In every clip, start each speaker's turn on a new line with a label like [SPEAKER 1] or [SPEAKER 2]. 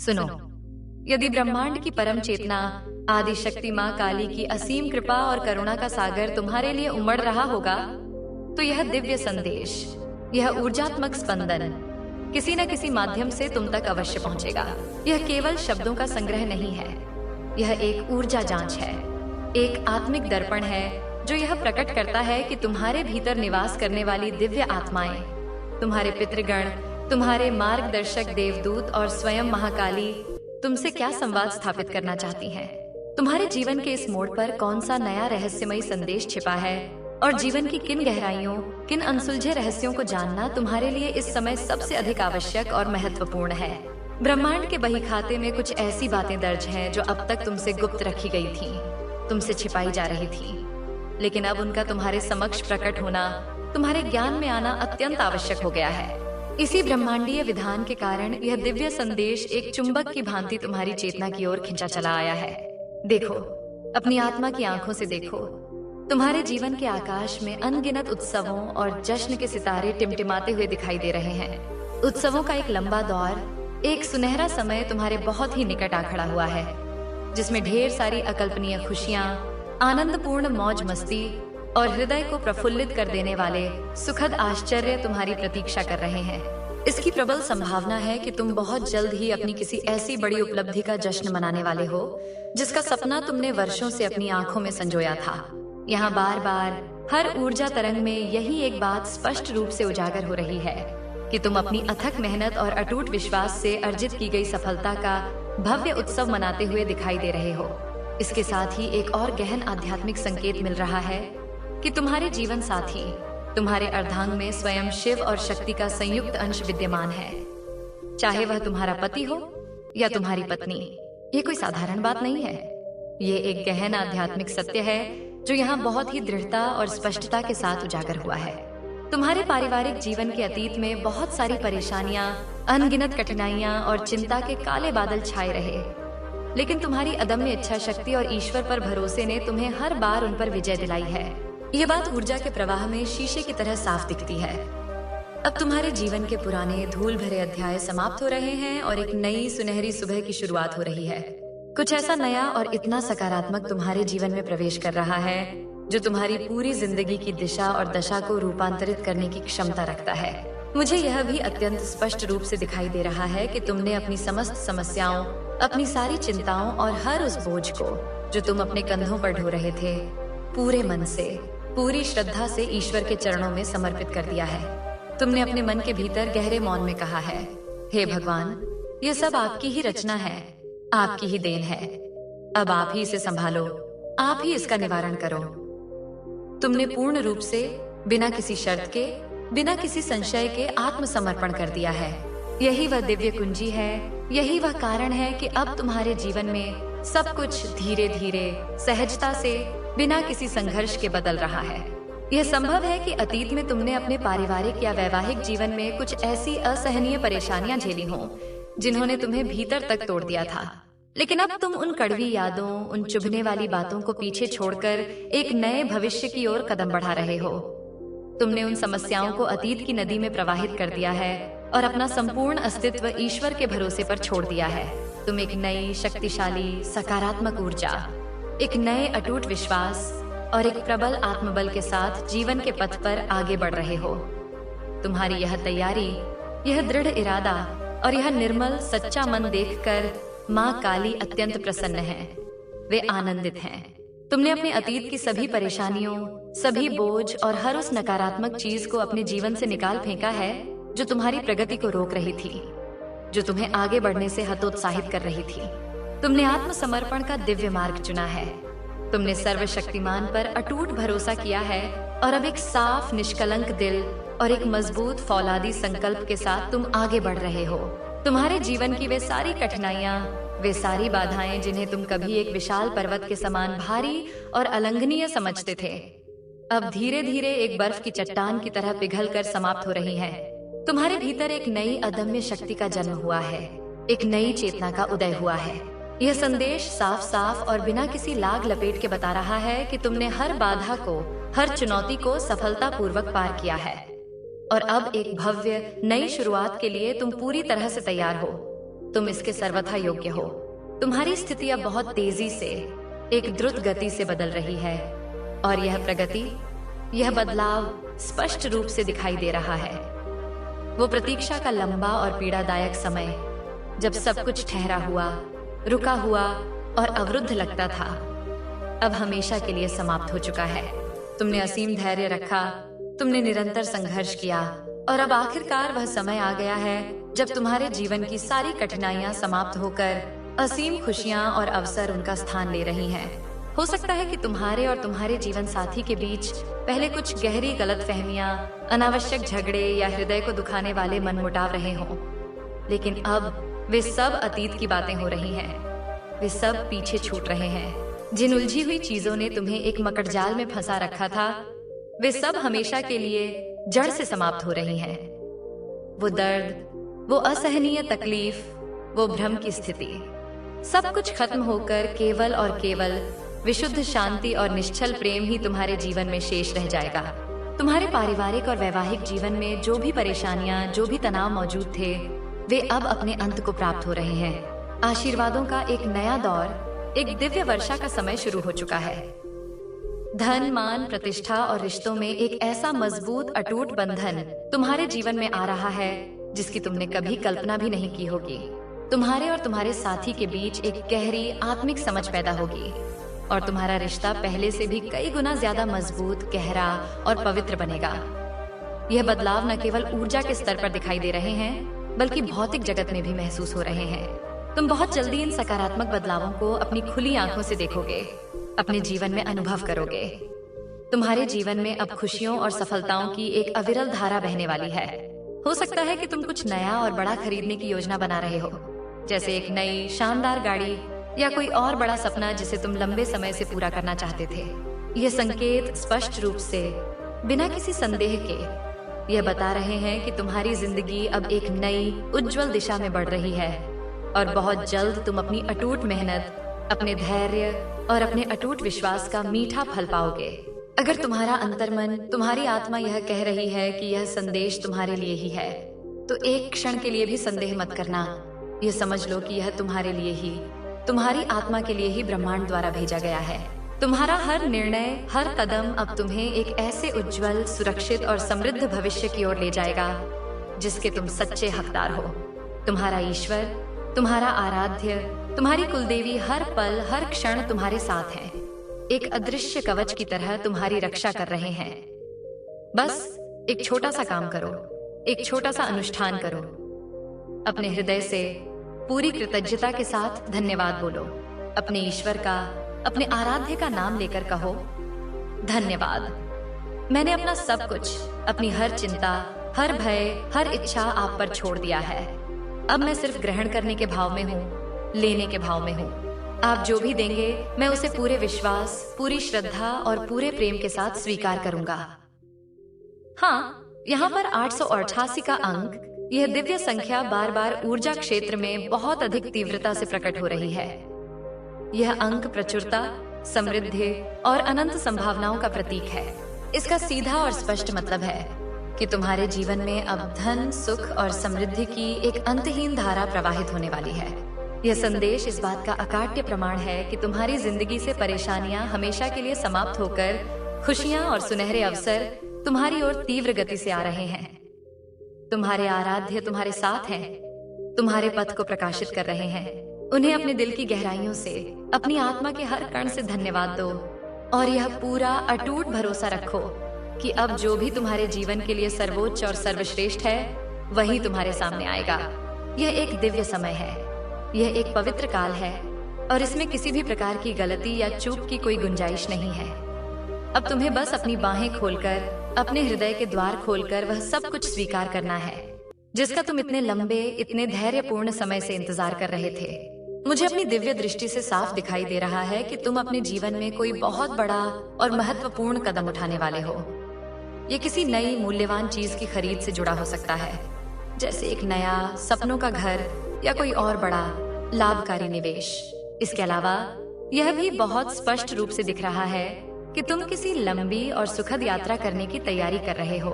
[SPEAKER 1] सुनो, यदि ब्रह्मांड की परम चेतना आदि शक्ति माँ काली की असीम कृपा और करुणा का सागर तुम्हारे लिए उमड़ रहा होगा, तो यह दिव्य संदेश, यह ऊर्जात्मक स्पंदन किसी न किसी माध्यम से तुम तक अवश्य पहुंचेगा। यह केवल शब्दों का संग्रह नहीं है, यह एक ऊर्जा जांच है, एक आत्मिक दर्पण है जो यह प्रकट करता है कि तुम्हारे भीतर निवास करने वाली दिव्य आत्माएं, तुम्हारे पितृगण, तुम्हारे मार्गदर्शक देवदूत और स्वयं महाकाली तुमसे क्या संवाद स्थापित करना चाहती हैं। तुम्हारे जीवन के इस मोड़ पर कौन सा नया रहस्यमयी संदेश छिपा है और जीवन की किन गहराइयों, किन अनसुलझे रहस्यों को जानना तुम्हारे लिए इस समय सबसे अधिक आवश्यक और महत्वपूर्ण है। ब्रह्मांड के बही खाते में कुछ ऐसी बातें दर्ज हैं जो अब तक तुमसे गुप्त रखी गई थी, तुमसे छिपाई जा रही थी, लेकिन अब उनका तुम्हारे समक्ष प्रकट होना, तुम्हारे ज्ञान में आना अत्यंत आवश्यक हो गया है। इसी ब्रह्मांडीय विधान के कारण यह दिव्य संदेश एक चुंबक की भांति तुम्हारी चेतना की ओर खिंचा चला आया है। देखो, अपनी आत्मा की आंखों से देखो, तुम्हारे जीवन के आकाश में अनगिनत उत्सवों और जश्न के सितारे टिमटिमाते हुए दिखाई दे रहे हैं। उत्सवों का एक लंबा दौर, एक सुनहरा समय तुम्हारे बहुत ही निकट आ खड़ा हुआ है, जिसमें ढेर सारी अकल्पनीय खुशियां, आनंदपूर्ण मौज मस्ती और हृदय को प्रफुल्लित कर देने वाले सुखद आश्चर्य तुम्हारी प्रतीक्षा कर रहे हैं। इसकी प्रबल संभावना है कि तुम बहुत जल्द ही अपनी किसी ऐसी बड़ी उपलब्धि का जश्न मनाने वाले हो जिसका सपना तुमने वर्षों से अपनी आंखों में संजोया था। यहाँ बार बार हर ऊर्जा तरंग में यही एक बात स्पष्ट रूप से उजागर हो रही है कि तुम अपनी अथक मेहनत और अटूट विश्वास से अर्जित की गई सफलता का भव्य उत्सव मनाते हुए दिखाई दे रहे हो। इसके साथ ही एक और गहन आध्यात्मिक संकेत मिल रहा है कि तुम्हारे जीवन साथी, तुम्हारे अर्धांग में स्वयं शिव और शक्ति का संयुक्त अंश विद्यमान है। चाहे वह तुम्हारा पति हो या तुम्हारी पत्नी, ये कोई साधारण बात नहीं है। ये एक गहन आध्यात्मिक सत्य है जो यहाँ बहुत ही दृढ़ता और स्पष्टता के साथ उजागर हुआ है। तुम्हारे पारिवारिक जीवन के अतीत में बहुत सारी परेशानियां, अनगिनत कठिनाइयां और चिंता के काले बादल छाए रहे, लेकिन तुम्हारी अदम्य इच्छा शक्ति और ईश्वर पर भरोसे ने तुम्हें हर बार उन पर विजय दिलाई है। ये बात ऊर्जा के प्रवाह में शीशे की तरह साफ दिखती है। अब तुम्हारे जीवन के पुराने धूल भरे अध्याय समाप्त हो रहे हैं और एक नई सुनहरी सुबह की शुरुआत हो रही है। कुछ ऐसा नया और इतना सकारात्मक तुम्हारे जीवन में प्रवेश कर रहा है जो तुम्हारी पूरी जिंदगी की दिशा और दशा को रूपांतरित करने की क्षमता रखता है। मुझे यह भी अत्यंत स्पष्ट रूप से दिखाई दे रहा है कि तुमने अपनी समस्त समस्याओं, अपनी सारी चिंताओं और हर उस बोझ को जो तुम अपने कंधों पर ढो रहे थे, पूरे मन से, पूरी श्रद्धा से ईश्वर के चरणों में समर्पित कर दिया है। तुमने अपने मन के भीतर गहरे मौन में कहा है, हे भगवान, यह सब आपकी ही रचना है, आपकी ही देन है। अब आप ही इसे संभालो, आप ही इसका निवारण करो। तुमने पूर्ण रूप से, बिना किसी शर्त के, बिना किसी संशय के आत्मसमर्पण कर दिया है। यही वह दिव्य कुंजी है, यही वह कारण है कि अब तुम्हारे जीवन में सब कुछ धीरे धीरे, सहजता से, बिना किसी संघर्ष के बदल रहा है। यह संभव है कि अतीत में तुमने अपने पारिवारिक या वैवाहिक जीवन में कुछ ऐसी असहनीय परेशानियां झेली हों जिन्होंने तुम्हें भीतर तक तोड़ दिया था, लेकिन अब तुम उन कड़वी यादों, उन चुभने वाली बातों को पीछे छोड़कर एक नए भविष्य की ओर कदम बढ़ा रहे हो। तुमने उन समस्याओं को अतीत की नदी में प्रवाहित कर दिया है और अपना संपूर्ण अस्तित्व ईश्वर के भरोसे पर छोड़ दिया है। तुम एक नई, शक्तिशाली, सकारात्मक ऊर्जा, एक नए अटूट विश्वास और एक प्रबल आत्मबल के साथ जीवन के पथ पर आगे बढ़ रहे हो। तुम्हारी यह तैयारी, यह दृढ़ इरादा और यह निर्मल सच्चा मन देखकर माँ काली अत्यंत प्रसन्न है। वे आनंदित हैं। तुमने अपने अतीत की सभी परेशानियों, सभी बोझ और हर उस नकारात्मक चीज को अपने जीवन से निकाल फेंका है जो तुम्हारी प्रगति को रोक रही थी, जो तुम्हें आगे बढ़ने से हतोत्साहित कर रही थी। तुमने आत्मसमर्पण का दिव्य मार्ग चुना है। तुमने सर्वशक्तिमान पर अटूट भरोसा किया है और अब एक साफ, निष्कलंक दिल और एक मजबूत फौलादी संकल्प के साथ तुम आगे बढ़ रहे हो। तुम्हारे जीवन की वे सारी कठिनाइयां, वे सारी बाधाएं जिन्हें तुम कभी एक विशाल पर्वत के समान भारी और अलंघनीय समझते थे, अब धीरे धीरे एक बर्फ की चट्टान की तरह पिघलकर समाप्त हो रही हैं। तुम्हारे भीतर एक नई अदम्य शक्ति का जन्म हुआ है, एक नई चेतना का उदय हुआ है। यह संदेश साफ साफ और बिना किसी लाग लपेट के बता रहा है कि तुमने हर बाधा को, हर चुनौती को सफलतापूर्वक पार किया है और अब एक भव्य नई शुरुआत के लिए तुम पूरी तरह से तैयार हो। तुम इसके सर्वथा योग्य हो। तुम्हारी स्थिति अब बहुत तेजी से, एक द्रुत गति से बदल रही है, और यह प्रगति, यह बदलाव स्पष्ट रूप से दिखाई दे रहा है। वो प्रतीक्षा का लंबा और पीड़ादायक समय, जब सब कुछ ठहरा हुआ, रुका हुआ और अवरुद्ध लगता था, अब हमेशा के लिए समाप्त हो चुका है। तुमने असीम धैर्य रखा, तुमने निरंतर संघर्ष किया, और अब आखिरकार वह समय आ गया है जब तुम्हारे जीवन की सारी कठिनाइयां समाप्त होकर असीम खुशियां और अवसर उनका स्थान ले रही हैं। हो सकता है कि तुम्हारे और तुम्हारे जीवन साथी के बीच पहले कुछ गहरी गलतफहमियां, अनावश्यक झगड़े या हृदय को दुखाने वाले मनमुटाव रहे हों, लेकिन अब वे सब अतीत की बातें हो रही हैं। वे सब पीछे छूट रहे हैं। जिन उलझी हुई चीजों ने तुम्हें एक मकड़जाल में फंसा रखा था, वे सब हमेशा के लिए जड़ से समाप्त हो रही हैं। वो दर्द, वो असहनीय तकलीफ, वो भ्रम की स्थिति, सब कुछ खत्म होकर केवल और केवल विशुद्ध शांति और निश्चल प्रेम ही तुम्हारे जीवन में शेष रह जाएगा। तुम्हारे पारिवारिक और वैवाहिक जीवन में जो भी परेशानियां, जो भी तनाव मौजूद थे, वे अब अपने अंत को प्राप्त हो रहे हैं। आशीर्वादों का एक नया दौर, एक दिव्य वर्षा का समय शुरू हो चुका है। धन, मान, प्रतिष्ठा और रिश्तों में एक ऐसा मजबूत अटूट बंधन तुम्हारे जीवन में आ रहा है जिसकी तुमने कभी कल्पना भी नहीं की होगी। तुम्हारे और तुम्हारे साथी के बीच एक गहरी आत्मिक समझ पैदा होगी, और तुम्हारा रिश्ता पहले से भी कई गुना ज्यादा मजबूत, गहरा और पवित्र बनेगा। यह बदलाव न केवल ऊर्जा के स्तर पर दिखाई दे रहे हैं, बल्कि भौतिक जगत में भी महसूस हो रहे हैं। तुम बहुत जल्दी इन सकारात्मक बदलावों को अपनी खुली आंखों से देखोगे, अपने जीवन में अनुभव करोगे। तुम्हारे जीवन में अब खुशियों और सफलताओं की एक अविरल धारा बहने वाली है। हो सकता है कि तुम कुछ नया और बड़ा खरीदने की योजना बना रहे हो, जैसे एक नई शानदार गाड़ी या कोई और बड़ा सपना जिसे तुम लंबे समय से पूरा करना चाहते थे। ये संकेत स्पष्ट रूप से, बिना किसी संदेह के, यह बता रहे हैं कि तुम्हारी जिंदगी अब एक नई उज्जवल दिशा में बढ़ रही है, और बहुत जल्द तुम अपनी अटूट मेहनत, अपने धैर्य और अपने अटूट विश्वास का मीठा फल पाओगे। अगर तुम्हारा अंतर्मन, तुम्हारी आत्मा यह कह रही है कि यह संदेश तुम्हारे लिए ही है, तो एक क्षण के लिए भी संदेह मत करना। यह समझ लो कि यह तुम्हारे लिए ही, तुम्हारी आत्मा के लिए ही ब्रह्मांड द्वारा भेजा गया है। तुम्हारा हर निर्णय, हर कदम अब तुम्हें एक ऐसे उज्जवल, सुरक्षित और समृद्ध भविष्य की ओर ले जाएगा जिसके तुम सच्चे हकदार हो। तुम्हारा ईश्वर, तुम्हारा आराध्य, तुम्हारी कुलदेवी हर पल, हर क्षण तुम्हारे साथ हैं। एक अदृश्य कवच की तरह तुम्हारी रक्षा कर रहे हैं। बस एक छोटा सा काम करो, एक छोटा सा अनुष्ठान करो। अपने हृदय से पूरी कृतज्ञता के साथ धन्यवाद बोलो। अपने ईश्वर का, अपने आराध्य का नाम लेकर कहो, धन्यवाद। मैंने अपना सब कुछ, अपनी हर चिंता, हर भय, हर इच्छा आप पर छोड़ दिया है। अब मैं सिर्फ ग्रहण करने के भाव में हूँ, लेने के भाव में हूँ। आप जो भी देंगे, मैं उसे पूरे विश्वास, पूरी श्रद्धा और पूरे प्रेम के साथ स्वीकार करूंगा। हाँ, यहाँ पर 888 का अंक, यह दिव्य संख्या बार बार ऊर्जा क्षेत्र में बहुत अधिक तीव्रता से प्रकट हो रही है। यह अंक प्रचुरता, समृद्धि और अनंत संभावनाओं का प्रतीक है। इसका सीधा और स्पष्ट मतलब है कि तुम्हारे जीवन में अब धन, सुख और समृद्धि की एक अंतहीन धारा प्रवाहित होने वाली है। यह संदेश इस बात का अकाट्य प्रमाण है कि तुम्हारी जिंदगी से परेशानियां हमेशा के लिए समाप्त होकर खुशियां और सुनहरे अवसर तुम्हारी ओर तीव्र गति से आ रहे हैं। तुम्हारे आराध्य तुम्हारे साथ हैं, तुम्हारे पथ को प्रकाशित कर रहे हैं। उन्हें अपने दिल की गहराइयों से, अपनी आत्मा के हर कण से धन्यवाद दो, और यह पूरा अटूट भरोसा रखो कि अब जो भी तुम्हारे जीवन के लिए सर्वोच्च और सर्वश्रेष्ठ है, वही तुम्हारे सामने आएगा। यह एक दिव्य समय है, यह एक पवित्र काल है, और इसमें किसी भी प्रकार की गलती या चूक की कोई गुंजाइश नहीं है। अब तुम्हें बस अपनी बाहें खोलकर, अपने हृदय के द्वार खोलकर वह सब कुछ स्वीकार करना है जिसका तुम इतने लंबे, इतने धैर्यपूर्ण समय से इंतजार कर रहे थे। मुझे अपनी दिव्य दृष्टि से साफ दिखाई दे रहा है कि तुम अपने जीवन में कोई बहुत बड़ा और महत्वपूर्ण कदम उठाने वाले हो। ये किसी नई मूल्यवान चीज की खरीद से जुड़ा हो सकता है, जैसे एक नया सपनों का घर या कोई और बड़ा लाभकारी निवेश। इसके अलावा यह भी बहुत स्पष्ट रूप से दिख रहा है कि तुम किसी लंबी और सुखद यात्रा करने की तैयारी कर रहे हो।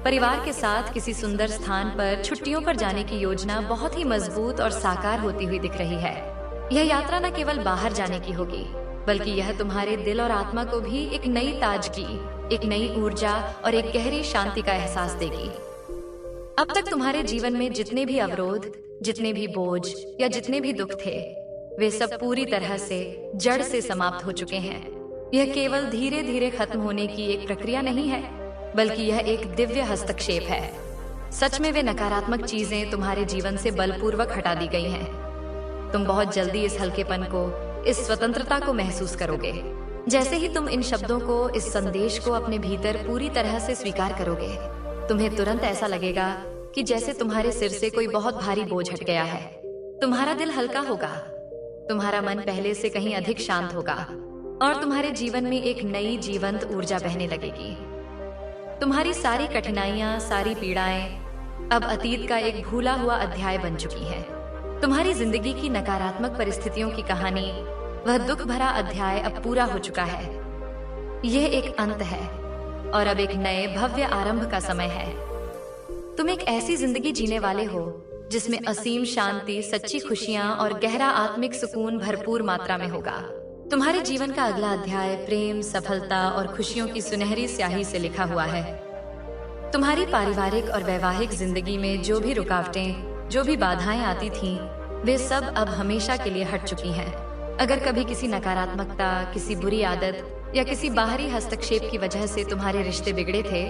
[SPEAKER 1] परिवार के साथ किसी सुंदर स्थान पर छुट्टियों पर जाने की योजना बहुत ही मजबूत और साकार होती हुई दिख रही है। यह यात्रा न केवल बाहर जाने की होगी, बल्कि यह तुम्हारे दिल और आत्मा को भी एक नई ताजगी, एक नई ऊर्जा और एक गहरी शांति का एहसास देगी। अब तक तुम्हारे जीवन में जितने भी अवरोध, जितने भी बोझ या जितने भी दुख थे, वे सब पूरी तरह से जड़ से समाप्त हो चुके हैं। यह केवल धीरे धीरे खत्म होने की एक प्रक्रिया नहीं है, बल्कि यह एक दिव्य हस्तक्षेप है। सच में वे नकारात्मक चीजें तुम्हारे जीवन से बलपूर्वक हटा दी गई हैं। तुम बहुत जल्दी इस हल्केपन को, इस स्वतंत्रता को महसूस करोगे। जैसे ही तुम इन शब्दों को, इस संदेश को अपने भीतर पूरी तरह से स्वीकार करोगे, तुम्हें तुरंत ऐसा लगेगा कि जैसे तुम्हारे सिर से कोई बहुत भारी बोझ हट गया है। तुम्हारा दिल हल्का होगा, तुम्हारा मन पहले से कहीं अधिक शांत होगा और तुम्हारे जीवन में एक नई जीवंत ऊर्जा बहने लगेगी। तुम्हारी सारी कठिनाइयां, सारी पीड़ाएं अब अतीत का एक भूला हुआ अध्याय बन चुकी हैं। तुम्हारी जिंदगी की नकारात्मक परिस्थितियों की कहानी, वह दुख भरा अध्याय अब पूरा हो चुका है। यह एक अंत है और अब एक नए भव्य आरंभ का समय है। तुम एक ऐसी जिंदगी जीने वाले हो जिसमें असीम शांति, सच्ची खुशियां और गहरा आत्मिक सुकून भरपूर मात्रा में होगा। तुम्हारे जीवन का अगला अध्याय प्रेम, सफलता और खुशियों की सुनहरी स्याही से लिखा हुआ है। तुम्हारी पारिवारिक और वैवाहिक जिंदगी में जो भी रुकावटें, जो भी बाधाएं आती थीं, वे सब अब हमेशा के लिए हट चुकी हैं। अगर कभी किसी नकारात्मकता, किसी बुरी आदत या किसी बाहरी हस्तक्षेप की वजह से तुम्हारे रिश्ते बिगड़े थे,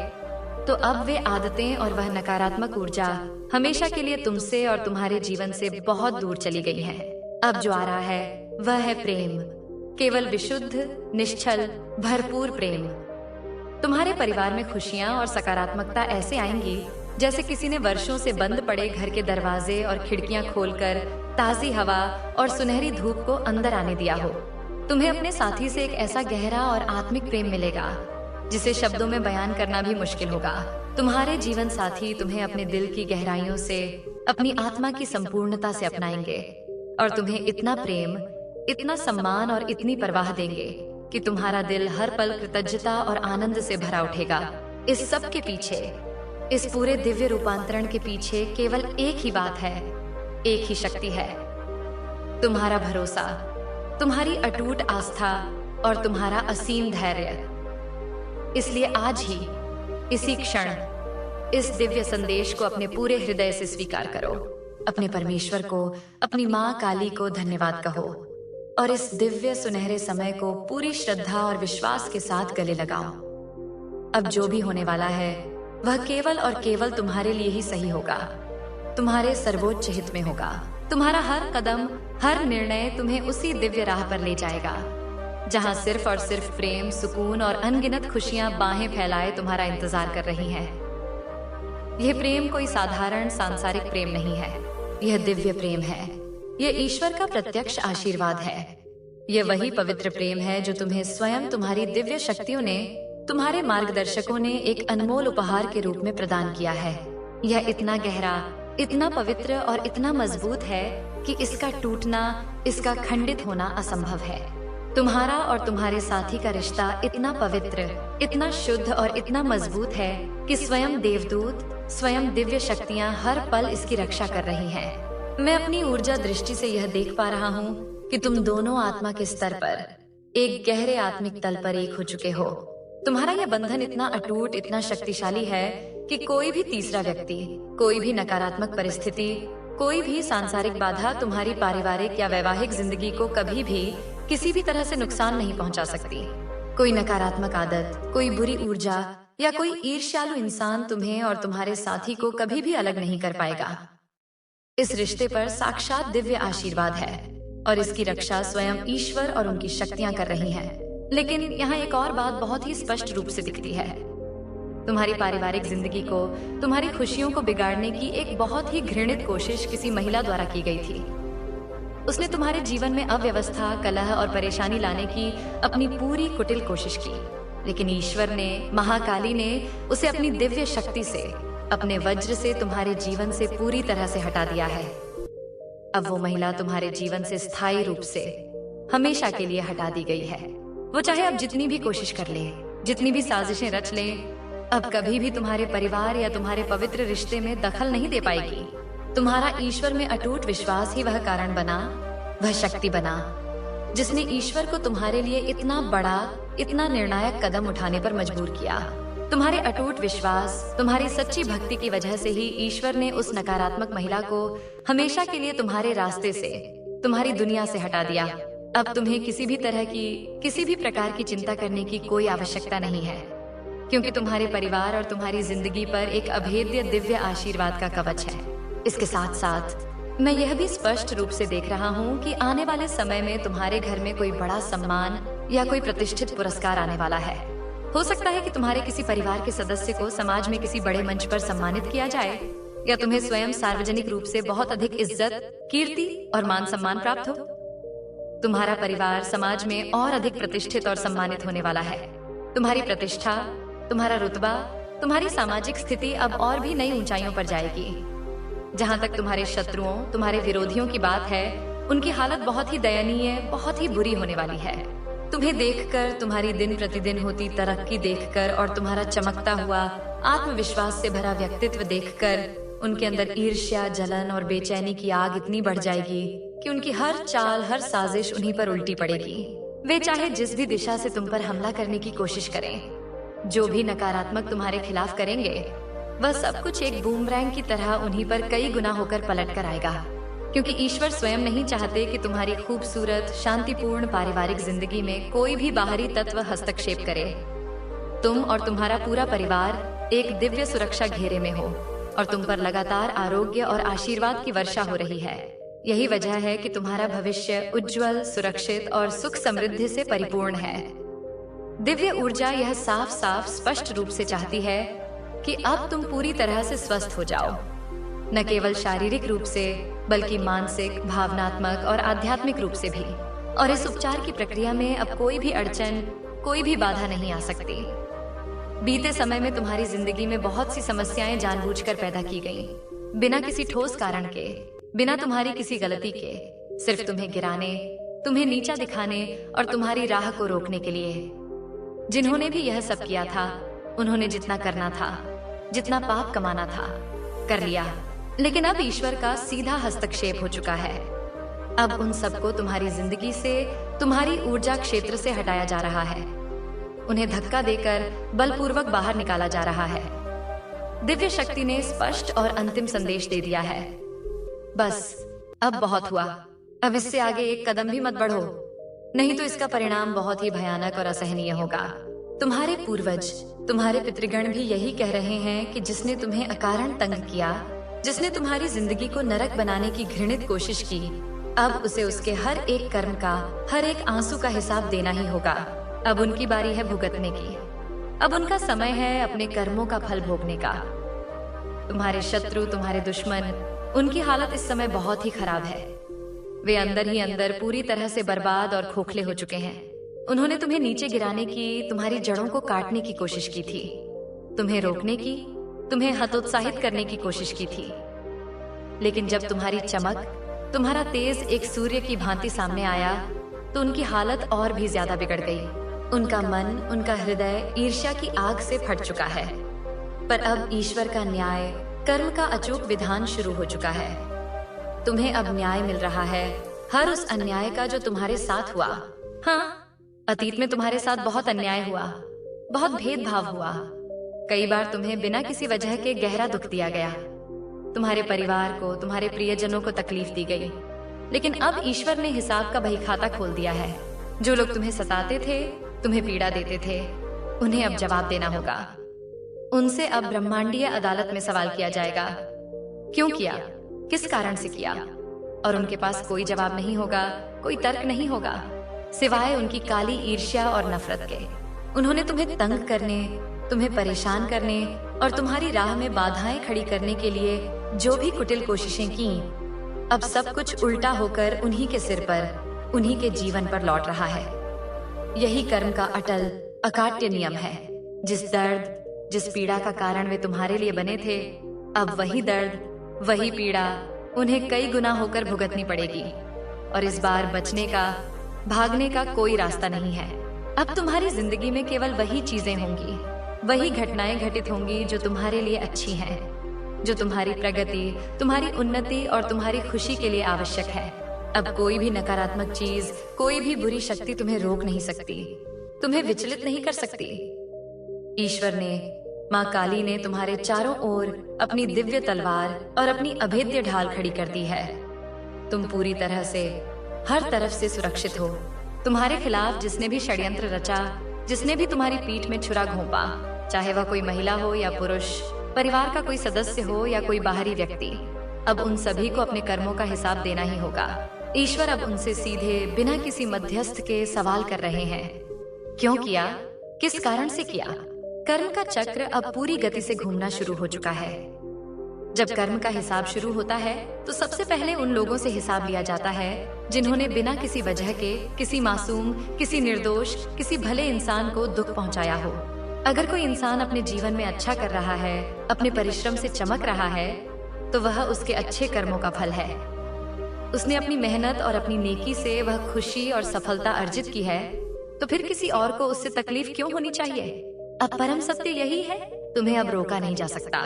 [SPEAKER 1] तो अब वे आदतें और वह नकारात्मक ऊर्जा हमेशा के लिए तुमसे और तुम्हारे जीवन से बहुत दूर चली गई है। अब जो आ रहा है वह है प्रेम, केवल विशुद्ध, निश्चल, भरपूर प्रेम। तुम्हारे परिवार में खुशियां और सकारात्मकता ऐसे आएंगी जैसे किसी ने वर्षों से बंद पड़े घर के दरवाजे और खिड़कियां खोलकर ताजी हवा और सुनहरी धूप को अंदर आने दिया हो। तुम्हें अपने साथी से एक ऐसा गहरा और आत्मिक प्रेम मिलेगा जिसे शब्दों में बयान करना भी मुश्किल होगा। तुम्हारे जीवन साथी तुम्हें अपने दिल की गहराइयों से, अपनी आत्मा की संपूर्णता से अपनाएंगे और तुम्हें इतना प्रेम, इतना सम्मान और इतनी परवाह देंगे कि तुम्हारा दिल हर पल कृतज्ञता और आनंद से भरा उठेगा। इस सब के पीछे, इस पूरे दिव्य रूपांतरण के पीछे केवल एक ही बात है, एक ही शक्ति है, तुम्हारा भरोसा, तुम्हारी अटूट आस्था और तुम्हारा असीम धैर्य। इसलिए आज ही, इसी क्षण, इस दिव्य संदेश को अपने पूरे हृदय से स्वीकार करो। अपने परमेश्वर को, अपनी माँ काली को धन्यवाद कहो और इस दिव्य सुनहरे समय को पूरी श्रद्धा और विश्वास के साथ गले लगाओ। अब जो भी होने वाला है वह केवल और केवल तुम्हारे लिए ही सही होगा, तुम्हारे सर्वोच्च हित में होगा। तुम्हारा हर कदम, हर निर्णय तुम्हें उसी दिव्य राह पर ले जाएगा जहां सिर्फ और सिर्फ प्रेम, सुकून और अनगिनत खुशियां बाहें फैलाए तुम्हारा इंतजार कर रही हैं। यह प्रेम कोई साधारण सांसारिक प्रेम नहीं है, यह दिव्य प्रेम है। यह ईश्वर का प्रत्यक्ष आशीर्वाद है। यह वही पवित्र प्रेम है जो तुम्हें स्वयं तुम्हारी दिव्य शक्तियों ने, तुम्हारे मार्गदर्शकों ने एक अनमोल उपहार के रूप में प्रदान किया है। यह इतना गहरा, इतना पवित्र और इतना मजबूत है कि इसका टूटना, इसका खंडित होना असंभव है। तुम्हारा और तुम्हारे साथी का रिश्ता इतना पवित्र, इतना शुद्ध और इतना मजबूत है कि स्वयं देवदूत, स्वयं दिव्य शक्तियां हर पल इसकी रक्षा कर रही हैं। मैं अपनी ऊर्जा दृष्टि से यह देख पा रहा हूँ कि तुम दोनों आत्मा के स्तर पर, एक गहरे आत्मिक तल पर एक हो चुके हो। तुम्हारा यह बंधन इतना अटूट, इतना शक्तिशाली है कि कोई भी तीसरा व्यक्ति, कोई भी नकारात्मक परिस्थिति, कोई भी सांसारिक बाधा तुम्हारी पारिवारिक या वैवाहिक जिंदगी को कभी भी किसी भी तरह से नुकसान नहीं पहुंचा सकती। कोई नकारात्मक आदत, कोई बुरी ऊर्जा या कोई ईर्ष्यालु इंसान तुम्हें और तुम्हारे साथी को कभी भी अलग नहीं कर पाएगा। इस रिश्ते पर साक्षात दिव्य आशीर्वाद है और इसकी रक्षा स्वयं ईश्वर और उनकी शक्तियां कर रही हैं। लेकिन यहाँ एक और बात बहुत ही स्पष्ट रूप से दिखती है। तुम्हारी पारिवारिक जिंदगी को, तुम्हारी खुशियों को बिगाड़ने की एक बहुत ही घृणित कोशिश किसी महिला द्वारा की गई थी। उसने तुम्हारे जीवन में अव्यवस्था, कलह और परेशानी लाने की अपनी पूरी कुटिल कोशिश की, लेकिन ईश्वर ने, महाकाली ने उसे अपनी दिव्य शक्ति से, अपने वज्र से तुम्हारे जीवन से पूरी तरह से हटा दिया है। अब वो महिला तुम्हारे जीवन से स्थायी रूप से, हमेशा के लिए हटा दी गई है। वो चाहे अब जितनी भी कोशिश कर ले, जितनी भी साजिशें रच ले, अब कभी भी तुम्हारे परिवार या तुम्हारे पवित्र रिश्ते में दखल नहीं दे पाएगी। तुम्हारा ईश्वर में अटूट विश्वास ही वह कारण बना, वह शक्ति बना, जिसने ईश्वर को तुम्हारे लिए इतना बड़ा, इतना निर्णायक कदम उठाने पर मजबूर किया। तुम्हारे अटूट विश्वास, तुम्हारी सच्ची भक्ति की वजह से ही ईश्वर ने उस नकारात्मक महिला को हमेशा के लिए तुम्हारे रास्ते से, तुम्हारी दुनिया से हटा दिया। अब तुम्हें किसी भी तरह की, किसी भी प्रकार की चिंता करने की कोई आवश्यकता नहीं है, क्योंकि तुम्हारे परिवार और तुम्हारी जिंदगी पर एक अभेद्य दिव्य आशीर्वाद का कवच है। इसके साथ साथ मैं यह भी स्पष्ट रूप से देख रहा हूँ कि आने वाले समय में तुम्हारे घर में कोई बड़ा सम्मान या कोई प्रतिष्ठित पुरस्कार आने वाला है। हो सकता है कि तुम्हारे किसी परिवार के सदस्य को समाज में किसी बड़े मंच पर सम्मानित किया जाए, या तुम्हें स्वयं सार्वजनिक रूप से बहुत अधिक इज्जत, कीर्ति और मान सम्मान प्राप्त हो। तुम्हारा परिवार समाज में और अधिक प्रतिष्ठित और सम्मानित होने वाला है। तुम्हारी प्रतिष्ठा, तुम्हारा रुतबा, तुम्हारी सामाजिक स्थिति अब और भी नई ऊंचाइयों पर जाएगी। जहाँ तक तुम्हारे शत्रुओं, तुम्हारे विरोधियों की बात है, उनकी हालत बहुत ही दयनीय, बहुत ही बुरी होने वाली है। तुम्हें देखकर, तुम्हारी दिन प्रतिदिन होती तरक्की देखकर और तुम्हारा चमकता हुआ आत्मविश्वास से भरा व्यक्तित्व देखकर उनके अंदर ईर्ष्या, जलन और बेचैनी की आग इतनी बढ़ जाएगी कि उनकी हर चाल, हर साजिश उन्हीं पर उल्टी पड़ेगी। वे चाहे जिस भी दिशा से तुम पर हमला करने की कोशिश करें, जो भी नकारात्मक तुम्हारे खिलाफ करेंगे, वह सब कुछ एक बूमरैंग की तरह उन्हीं पर कई गुना होकर पलट कर आएगा, क्योंकि ईश्वर स्वयं नहीं चाहते कि तुम्हारी खूबसूरत, शांतिपूर्ण पारिवारिक जिंदगी में कोई भी बाहरी तत्व हस्तक्षेप करे। तुम और तुम्हारा पूरा परिवार एक दिव्य सुरक्षा घेरे में हो और तुम पर लगातार आरोग्य और आशीर्वाद की वर्षा हो रही है। यही वजह है कि तुम्हारा भविष्य उज्जवल, सुरक्षित और सुख समृद्धि से परिपूर्ण है। दिव्य ऊर्जा यह साफ साफ स्पष्ट रूप से चाहती है कि अब तुम पूरी तरह से स्वस्थ हो जाओ, न केवल शारीरिक रूप से बल्कि मानसिक, भावनात्मक और आध्यात्मिक रूप से भी। और इस उपचार की प्रक्रिया में अब कोई भी अड़चन, कोई भी बाधा नहीं आ सकती। बीते समय में तुम्हारी जिंदगी में बहुत सी समस्याएं जानबूझकर पैदा की गईं, बिना किसी ठोस कारण के, बिना तुम्हारी किसी गलती के, सिर्फ तुम्हें गिराने, तुम्हें नीचा दिखाने और तुम्हारी राह को रोकने के लिए। जिन्होंने भी यह सब किया था, उन्होंने जितना करना था, जितना पाप कमाना था, कर लिया। लेकिन अब ईश्वर का सीधा हस्तक्षेप हो चुका है। अब उन सबको तुम्हारी जिंदगी से, तुम्हारी ऊर्जा क्षेत्र से हटाया जा रहा है। उन्हें धक्का देकर बलपूर्वक बाहर निकाला जा रहा है। दिव्य शक्ति ने स्पष्ट और अंतिम संदेश दे दिया है, बस अब बहुत हुआ। अब इससे आगे एक कदम भी मत बढ़ो, नहीं तो इसका परिणाम बहुत ही भयानक और असहनीय होगा। तुम्हारे पूर्वज, तुम्हारे पितृगण भी यही कह रहे हैं कि जिसने तुम्हें अकारण तंग किया, जिसने तुम्हारी जिंदगी को नरक बनाने की घृणित कोशिश की, अब उसे उसके हर एक कर्म का, हर एक आंसू का हिसाब देना ही होगा। अब उनकी बारी है भुगतने की। अब उनका समय है अपने कर्मों का फल भोगने का। तुम्हारे शत्रु, तुम्हारे दुश्मन, उनकी हालत इस समय बहुत ही खराब है। वे अंदर ही अंदर पूरी तरह से बर्बाद और खोखले हो चुके हैं। उन्होंने तुम्हें नीचे गिराने की, तुम्हारी जड़ों को काटने की कोशिश की थी, तुम्हें रोकने की, तुम्हें हतोत्साहित करने की कोशिश की थी। लेकिन जब तुम्हारी चमक, तुम्हारा तेज एक सूर्य की भांति सामने आया, तो उनकी हालत और भी ज्यादा बिगड़ गई। उनका मन, उनका हृदय ईर्ष्या की आग से फट चुका है। पर अब ईश्वर का न्याय, कर्म का अचूक विधान शुरू हो चुका है। तुम्हें अब न्याय मिल रहा है हर उस अन्याय का जो तुम्हारे साथ हुआ। हाँ, अतीत में तुम्हारे साथ बहुत अन्याय हुआ, बहुत भेदभाव हुआ। कई बार तुम्हें बिना किसी वजह के गहरा दुख दिया गया। तुम्हारे परिवार को, तुम्हारे प्रियजनों को तकलीफ दी गई। लेकिन अब ईश्वर ने हिसाब का बही खाता खोल दिया है। जो लोग तुम्हें सताते थे, तुम्हें पीड़ा देते थे, उन्हें अब जवाब देना होगा। उनसे अब ब्रह्मांडीय अदालत में सवाल किया जाएगा, क्यों किया, किस कारण से किया। और उनके पास कोई जवाब नहीं होगा, कोई तर्क नहीं होगा, सिवाय उनकी काली ईर्ष्या और नफरत के। उन्होंने तुम्हें तंग करने, तुम्हें परेशान करने और तुम्हारी राह में बाधाएं खड़ी करने के लिए जो भी कुटिल कोशिशें की, अब सब कुछ उल्टा होकर उन्हीं के सिर पर, उन्हीं के जीवन पर लौट रहा है। यही कर्म का अटल, अकाट्य नियम है। जिस दर्द, जिस पीड़ा का कारण वे तुम्हारे लिए बने थे, अब वही दर्द, वही पीड़ा उन्हें कई गुना होकर भुगतनी पड़ेगी। और इस बार बचने का, भागने का कोई रास्ता नहीं है। अब तुम्हारी जिंदगी में केवल वही चीजें होंगी वही घटनाएं घटित होंगी जो तुम्हारे लिए अच्छी हैं, जो तुम्हारी प्रगति, तुम्हारी उन्नति और तुम्हारी खुशी के लिए आवश्यक है। अब कोई भी नकारात्मक चीज, कोई भी बुरी शक्ति तुम्हें रोक नहीं सकती, तुम्हें विचलित नहीं कर सकती। ईश्वर ने, माँ काली ने तुम्हारे चारों ओर अपनी दिव्य तलवार और अपनी अभेद्य ढाल खड़ी कर दी है। तुम पूरी तरह से, हर तरफ से सुरक्षित हो। तुम्हारे खिलाफ जिसने भी षड्यंत्र रचा, जिसने भी तुम्हारी पीठ में छुरा घोंपा, चाहे वह कोई महिला हो या पुरुष, परिवार का कोई सदस्य हो या कोई बाहरी व्यक्ति, अब उन सभी को अपने कर्मों का हिसाब देना ही होगा। ईश्वर अब उनसे सीधे, बिना किसी मध्यस्थ के सवाल कर रहे हैं। क्यों किया, किस कारण से किया? कर्म का चक्र अब पूरी गति से घूमना शुरू हो चुका है। जब कर्म का हिसाब शुरू होता है तो सबसे पहले उन लोगों से हिसाब लिया जाता है जिन्होंने बिना किसी वजह के, किसी मासूम, किसी निर्दोष, किसी भले इंसान को दुख पहुंचाया हो। अगर कोई इंसान अपने जीवन में अच्छा कर रहा है, अपने परिश्रम से चमक रहा है, तो वह उसके अच्छे कर्मों का फल है। उसने अपनी मेहनत और अपनी नेकी से वह खुशी और सफलता अर्जित की है, तो फिर किसी और को उससे तकलीफ क्यों होनी चाहिए? अब परम सत्य यही है, तुम्हें अब रोका नहीं जा सकता।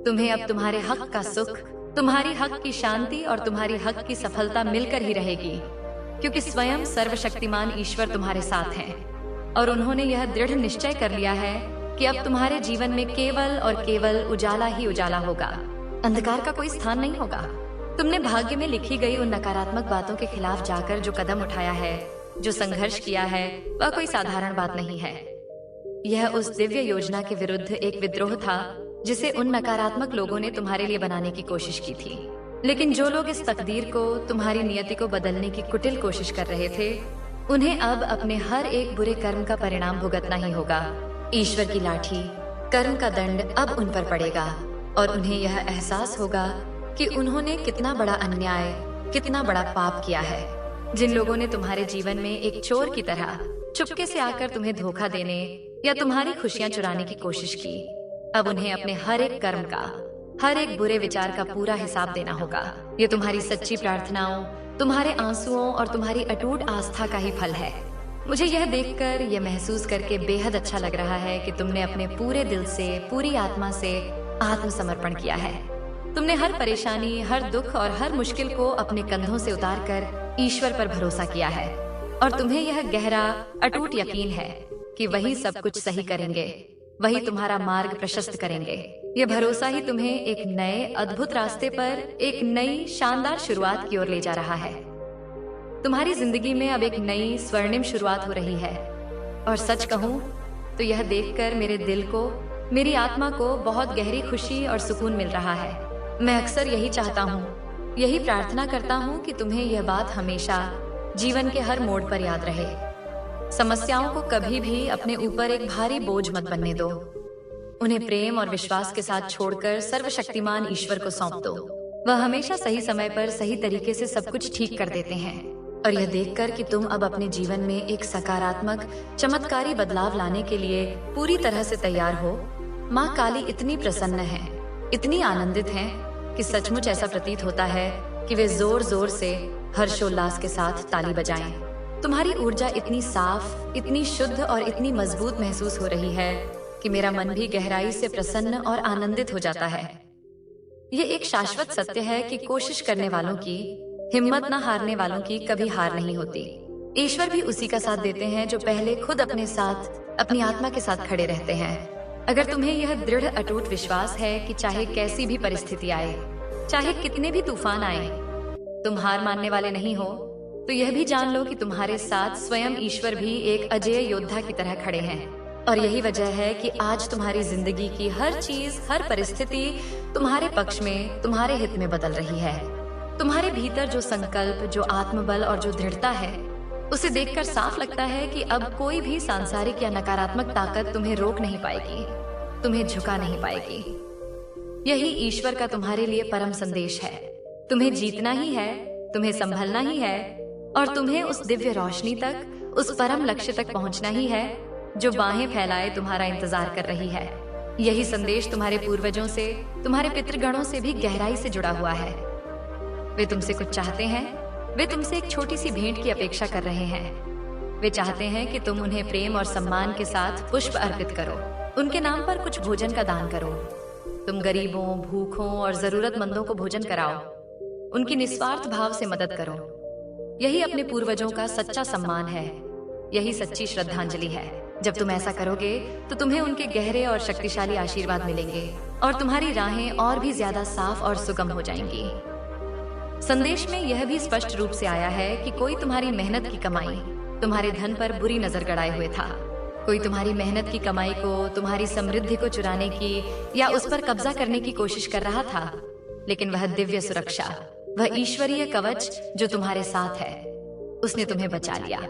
[SPEAKER 1] तुम्हें अब तुम्हारे हक का सुख, तुम्हारी हक की शांति और तुम्हारी हक की सफलता मिलकर ही रहेगी, क्योंकि स्वयं सर्वशक्तिमान ईश्वर तुम्हारे साथ हैं और उन्होंने यह दृढ़ निश्चय कर लिया है कि अब तुम्हारे जीवन में केवल और केवल उजाला ही उजाला होगा, अंधकार का कोई स्थान नहीं होगा। तुमने भाग्य में लिखी गई उन नकारात्मक बातों के खिलाफ जाकर जो कदम उठाया है, जो संघर्ष किया है, वह कोई साधारण बात नहीं है। यह उस दिव्य योजना के विरुद्ध एक विद्रोह था जिसे उन नकारात्मक लोगों ने तुम्हारे लिए बनाने की कोशिश की थी। लेकिन जो लोग इस तकदीर को, तुम्हारी नियति को बदलने की कुटिल कोशिश कर रहे थे, उन्हें अब अपने हर एक बुरे कर्म का परिणाम भुगतना ही होगा। ईश्वर की लाठी, कर्म का दंड अब उन पर पड़ेगा और उन्हें यह एहसास होगा कि उन्होंने कितना बड़ा अन्याय, कितना बड़ा पाप किया है। जिन लोगों ने तुम्हारे जीवन में एक चोर की तरह चुपके से आकर तुम्हें धोखा देने या तुम्हारी खुशियां चुराने की कोशिश की, अब उन्हें अपने हर एक कर्म का, हर एक बुरे विचार का पूरा हिसाब देना होगा। ये तुम्हारी सच्ची प्रार्थनाओं, तुम्हारे आंसुओं और तुम्हारी अटूट आस्था का ही फल है। मुझे यह देखकर, यह महसूस करके बेहद अच्छा लग रहा है कि तुमने अपने पूरे दिल से, पूरी आत्मा से आत्मसमर्पण किया है। तुमने हर परेशानी, हर दुख और हर मुश्किल को अपने कंधों से उतारकर ईश्वर पर भरोसा किया है और तुम्हें यह गहरा, अटूट यकीन है कि वही सब कुछ सही करेंगे, वही तुम्हारा मार्ग प्रशस्त करेंगे। यह भरोसा ही तुम्हें एक नए अद्भुत रास्ते पर, एक नई शानदार शुरुआत की ओर ले जा रहा है। तुम्हारी जिंदगी में अब एक नई स्वर्णिम शुरुआत हो रही है और सच कहूँ तो यह देखकर मेरे दिल को, मेरी आत्मा को बहुत गहरी खुशी और सुकून मिल रहा है। मैं अक्सर यही चाहता हूँ, यही प्रार्थना करता हूँ कि तुम्हें यह बात हमेशा जीवन के हर मोड़ पर याद रहे। समस्याओं को कभी भी अपने ऊपर एक भारी बोझ मत बनने दो। उन्हें प्रेम और विश्वास के साथ छोड़कर सर्वशक्तिमान ईश्वर को सौंप दो। वह हमेशा सही समय पर, सही तरीके से सब कुछ ठीक कर देते हैं। और यह देखकर कि तुम अब अपने जीवन में एक सकारात्मक, चमत्कारी बदलाव लाने के लिए पूरी तरह से तैयार हो, माँ काली इतनी प्रसन्न है, इतनी आनंदित है कि सचमुच ऐसा प्रतीत होता है कि वे जोर जोर से हर्षोल्लास के साथ ताली बजाएं। तुम्हारी ऊर्जा इतनी साफ, इतनी शुद्ध और इतनी मजबूत महसूस हो रही है कि मेरा मन भी गहराई से प्रसन्न और आनंदित हो जाता है। ये एक शाश्वत सत्य है कि कोशिश करने वालों की, हिम्मत न हारने वालों की कभी हार नहीं होती। ईश्वर भी उसी का साथ देते हैं जो पहले खुद अपने साथ, अपनी आत्मा के साथ खड़े रहते हैं। अगर तुम्हें यह दृढ़ अटूट विश्वास है कि चाहे कैसी भी परिस्थिति आए, चाहे कितने भी तूफान आए, तुम हार मानने वाले नहीं हो, तो यह भी जान लो कि तुम्हारे साथ स्वयं ईश्वर भी एक अजेय योद्धा की तरह खड़े हैं। और यही वजह है कि आज तुम्हारी जिंदगी की हर चीज, हर परिस्थिति तुम्हारे पक्ष में, तुम्हारे हित में बदल रही है। तुम्हारे भीतर जो संकल्प, जो आत्मबल और जो दृढ़ता है, उसे देखकर साफ लगता है कि अब कोई भी सांसारिक या नकारात्मक ताकत तुम्हें रोक नहीं पाएगी, तुम्हें झुका नहीं पाएगी। यही ईश्वर का तुम्हारे लिए परम संदेश है। तुम्हें जीतना ही है, तुम्हें संभलना ही है और तुम्हें उस दिव्य रोशनी तक, उस परम लक्ष्य तक पहुंचना ही है जो बाहें फैलाए तुम्हारा इंतजार कर रही है। यही संदेश तुम्हारे पूर्वजों से, तुम्हारे पितृगणों से भी गहराई से जुड़ा हुआ है। वे तुमसे कुछ चाहते हैं, वे तुमसे एक छोटी सी भेंट की अपेक्षा कर रहे हैं। वे चाहते हैं कि तुम उन्हें प्रेम और सम्मान के साथ पुष्प अर्पित करो, उनके नाम पर कुछ भोजन का दान करो। तुम गरीबों, भूखों और जरूरतमंदों को भोजन कराओ। उनकी निस्वार्थ भाव से मदद करो। यही अपने पूर्वजों का सच्चा सम्मान है। यही सच्ची श्रद्धांजलि है। जब तुम ऐसा करोगे तो तुम्हें उनके गहरे और शक्तिशाली आशीर्वाद मिलेंगे और तुम्हारी राहें और भी ज्यादा साफ और सुगम हो जाएंगी। संदेश में यह भी स्पष्ट रूप से आया है कि कोई तुम्हारी मेहनत की कमाई, तुम्हारे धन पर बुरी नजर गड़ाए हुए था। कोई तुम्हारी मेहनत की कमाई को, तुम्हारी समृद्धि को चुराने की या उस पर कब्जा करने की कोशिश कर रहा था, लेकिन वह दिव्य सुरक्षा, वह ईश्वरीय कवच जो तुम्हारे साथ है, उसने तुम्हें बचा लिया।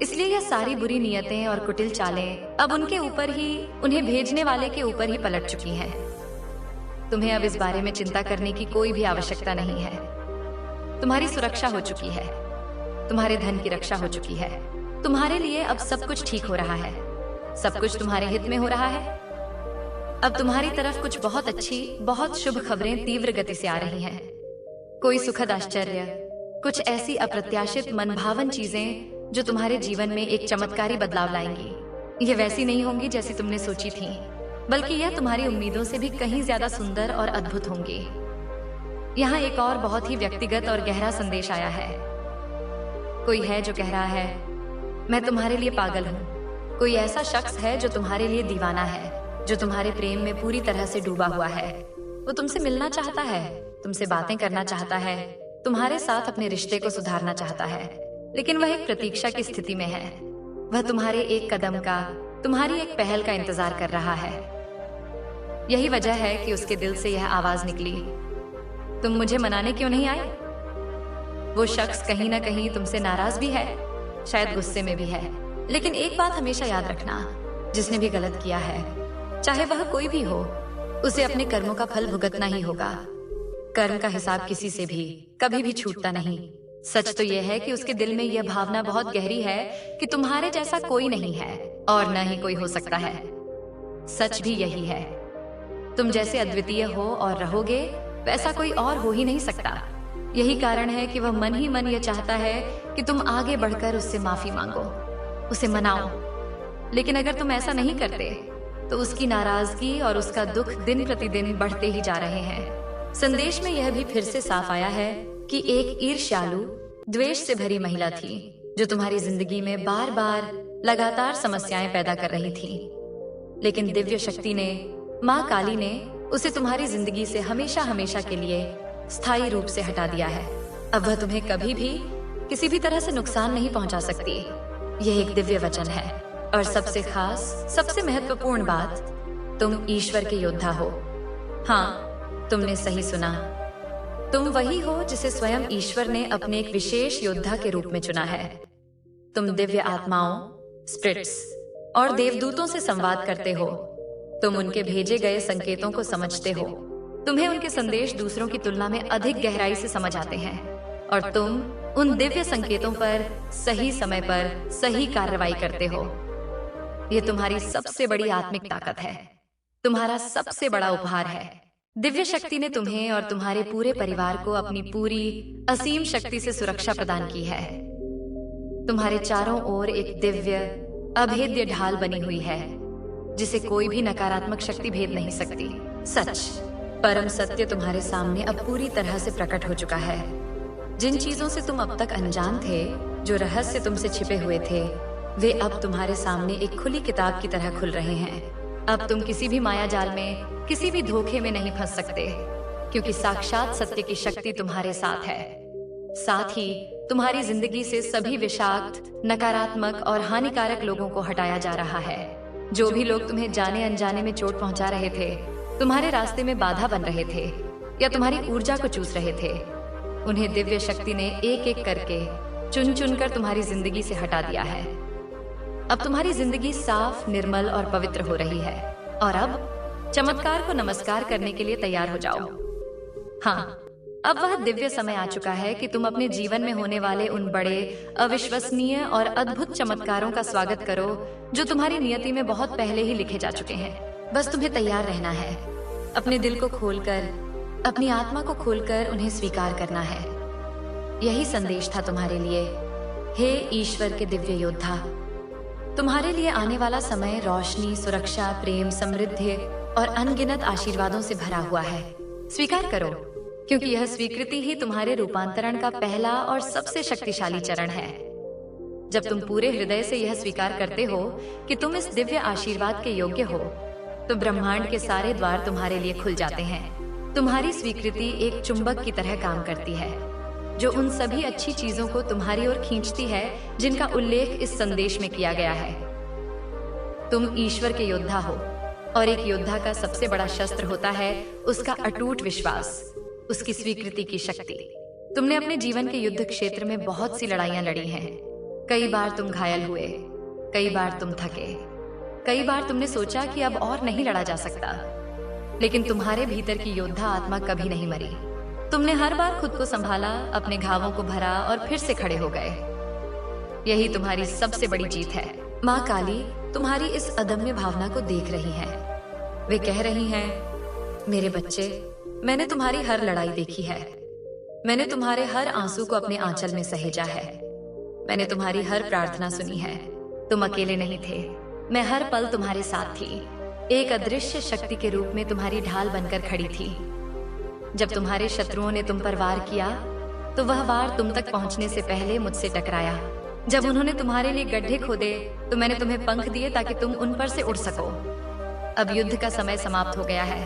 [SPEAKER 1] इसलिए यह सारी बुरी नियतें और कुटिल चालें अब उनके ऊपर ही, उन्हें भेजने वाले के ऊपर ही पलट चुकी हैं। तुम्हें अब इस बारे में चिंता करने की कोई भी आवश्यकता नहीं है। तुम्हारी सुरक्षा हो चुकी है, तुम्हारे धन की रक्षा हो चुकी है। तुम्हारे लिए अब सब कुछ ठीक हो रहा है, सब कुछ तुम्हारे हित में हो रहा है। अब तुम्हारी तरफ कुछ बहुत अच्छी, बहुत शुभ खबरें तीव्र गति से आ रही हैं। कोई सुखद आश्चर्य, कुछ ऐसी अप्रत्याशित मनभावन चीजें जो तुम्हारे जीवन में एक चमत्कारी बदलाव लाएंगी। ये वैसी नहीं होंगी जैसी तुमने सोची थी, बल्कि यह तुम्हारी उम्मीदों से भी कहीं ज्यादा सुंदर और अद्भुत होंगी। यहाँ एक और बहुत ही व्यक्तिगत और गहरा संदेश आया है। कोई है जो कह रहा है, मैं तुम्हारे लिए पागल हूँ। कोई ऐसा शख्स है जो तुम्हारे लिए दीवाना है, जो तुम्हारे प्रेम में पूरी तरह से डूबा हुआ है। वो तुमसे मिलना चाहता है, तुमसे बातें करना चाहता है, तुम्हारे साथ अपने रिश्ते को सुधारना चाहता है, लेकिन वह एक प्रतीक्षा की स्थिति में है। वह तुम्हारे एक कदम का, तुम्हारी एक पहल का इंतजार कर रहा है। यही वजह है कि उसके दिल से यह आवाज निकली, तुम मुझे मनाने क्यों नहीं आए? वो शख्स कहीं ना कहीं तुमसे नाराज भी है, शायद गुस्से में भी है। लेकिन एक बात हमेशा याद रखना, जिसने भी गलत किया है, चाहे वह कोई भी हो, उसे अपने कर्मों का फल भुगतना ही होगा। कर्म का हिसाब किसी से भी कभी भी छूटता नहीं। सच तो यह है कि उसके दिल में यह भावना बहुत गहरी है कि तुम्हारे जैसा कोई नहीं है और न ही कोई हो सकता है। सच भी यही है, तुम जैसे अद्वितीय हो और रहोगे वैसा कोई और हो ही नहीं सकता। यही कारण है कि वह मन ही मन यह चाहता है कि तुम आगे बढ़कर उससे माफी मांगो, उसे मनाओ। लेकिन अगर तुम ऐसा नहीं करते तो उसकी नाराजगी और उसका दुख दिन प्रतिदिन बढ़ते ही जा रहे हैं। संदेश में यह भी फिर से साफ आया है कि एक ईर्ष्यालु, द्वेष से भरी महिला थी जो तुम्हारी जिंदगी में बार बार लगातार समस्याएं पैदा कर रही थी। लेकिन दिव्य शक्ति ने, माँ काली ने उसे तुम्हारी जिंदगी से हमेशा हमेशा के लिए स्थायी रूप से हटा दिया है। अब वह तुम्हें कभी भी किसी भी तरह से नुकसान नहीं पहुंचा सकती। यह एक दिव्य वचन है और सबसे खास, सबसे महत्वपूर्ण बात, तुम ईश्वर के योद्धा हो। हाँ, तुमने सही सुना, तुम वही हो जिसे स्वयं ईश्वर ने अपने एक विशेष योद्धा के रूप में चुना है। तुम दिव्य आत्माओं, स्पिरिट्स और देवदूतों से संवाद करते हो। तुम उनके भेजे गए संकेतों को समझते हो। तुम्हें उनके संदेश दूसरों की तुलना में अधिक गहराई से समझ आते हैं और तुम उन दिव्य संकेतों पर सही समय पर सही कार्रवाई करते हो। यह तुम्हारी सबसे बड़ी आत्मिक ताकत है, तुम्हारा सबसे बड़ा उपहार है। दिव्य शक्ति ने तुम्हें और तुम्हारे पूरे परिवार को अपनी पूरी असीम शक्ति से सुरक्षा प्रदान की है। तुम्हारे चारों ओर एक दिव्य, अभेद्य ढाल बनी हुई है जिसे कोई भी नकारात्मक शक्ति भेद नहीं सकती। सच, परम सत्य तुम्हारे सामने अब पूरी तरह से प्रकट हो चुका है। जिन चीजों से तुम अब तक अनजान थे, जो रहस्य तुमसे छिपे हुए थे, वे अब तुम्हारे सामने एक खुली किताब की तरह खुल रहे हैं। अब तुम किसी भी माया जाल में, किसी भी धोखे में नहीं फंस सकते, क्योंकि साक्षात सत्य की शक्ति तुम्हारे साथ है। साथ ही तुम्हारी जिंदगी से सभी विषाक्त, नकारात्मक और हानिकारक लोगों को हटाया जा रहा है। जो भी लोग तुम्हें जाने अनजाने में चोट पहुंचा रहे थे, तुम्हारे रास्ते में बाधा बन रहे थे या तुम्हारी ऊर्जा को चूस रहे थे, उन्हें दिव्य शक्ति ने एक एक करके चुन चुन कर तुम्हारी जिंदगी से हटा दिया है। अब तुम्हारी जिंदगी साफ, निर्मल और पवित्र हो रही है और अब चमत्कार को नमस्कार करने के लिए तैयार हो जाओ। हाँ, अब वह दिव्य समय आ चुका है कि तुम अपने जीवन में होने वाले उन बड़े, अविश्वसनीय और अद्भुत चमत्कारों का स्वागत करो जो तुम्हारी नियति में बहुत पहले ही लिखे जा चुके हैं। बस तुम्हें तैयार रहना है, अपने दिल को खोलकर, अपनी आत्मा को खोलकर उन्हें स्वीकार करना है। यही संदेश था तुम्हारे लिए, हे ईश्वर के दिव्य योद्धा। तुम्हारे लिए आने वाला समय रोशनी, सुरक्षा, प्रेम, समृद्धि और अनगिनत आशीर्वादों से भरा हुआ है। स्वीकार करो, क्योंकि यह स्वीकृति ही तुम्हारे रूपांतरण का पहला और सबसे शक्तिशाली चरण है। जब तुम पूरे हृदय से यह स्वीकार करते हो कि तुम इस दिव्य आशीर्वाद के योग्य हो, तो ब्रह्मांड के सारे द्वार तुम्हारे लिए खुल जाते हैं। तुम्हारी स्वीकृति एक चुंबक की तरह काम करती है, जो उन सभी अच्छी चीजों को तुम्हारी ओर खींचती है जिनका उल्लेख इस संदेश में किया गया है। तुम ईश्वर के योद्धा हो, और एक योद्धा का सबसे बड़ा शस्त्र होता है उसका अटूट विश्वास, उसकी स्वीकृति की शक्ति। तुमने अपने जीवन के युद्ध क्षेत्र में बहुत सी लड़ाइयां लड़ी हैं। कई बार तुम घायल हुए, कई बार तुम थके, कई बार तुमने सोचा कि अब और नहीं लड़ा जा सकता, लेकिन तुम्हारे भीतर की योद्धा आत्मा कभी नहीं मरी। तुमने हर बार खुद को संभाला, अपने घावों को भरा और फिर से खड़े हो गए। यही तुम्हारी सबसे बड़ी जीत है। माँ काली तुम्हारी इस अदम्य भावना को देख रही है। वे कह रही हैं, मेरे बच्चे, मैंने तुम्हारी हर लड़ाई देखी है। मैंने तुम्हारे हर आंसू को अपने आंचल में सहेजा है। मैंने तुम्हारी हर प्रार्थना सुनी है। तुम अकेले नहीं थे, मैं हर पल तुम्हारे साथ थी। एक अदृश्य शक्ति के रूप में तुम्हारी ढाल बनकर खड़ी थी। जब तुम्हारे शत्रुओं ने तुम पर वार किया, तो वह वार तुम तक पहुंचने से पहले मुझसे टकराया। जब उन्होंने तुम्हारे लिए गड्ढे खोदे, तो मैंने तुम्हें पंख दिए ताकि तुम उन पर से उड़ सको। अब युद्ध का समय समाप्त हो गया है।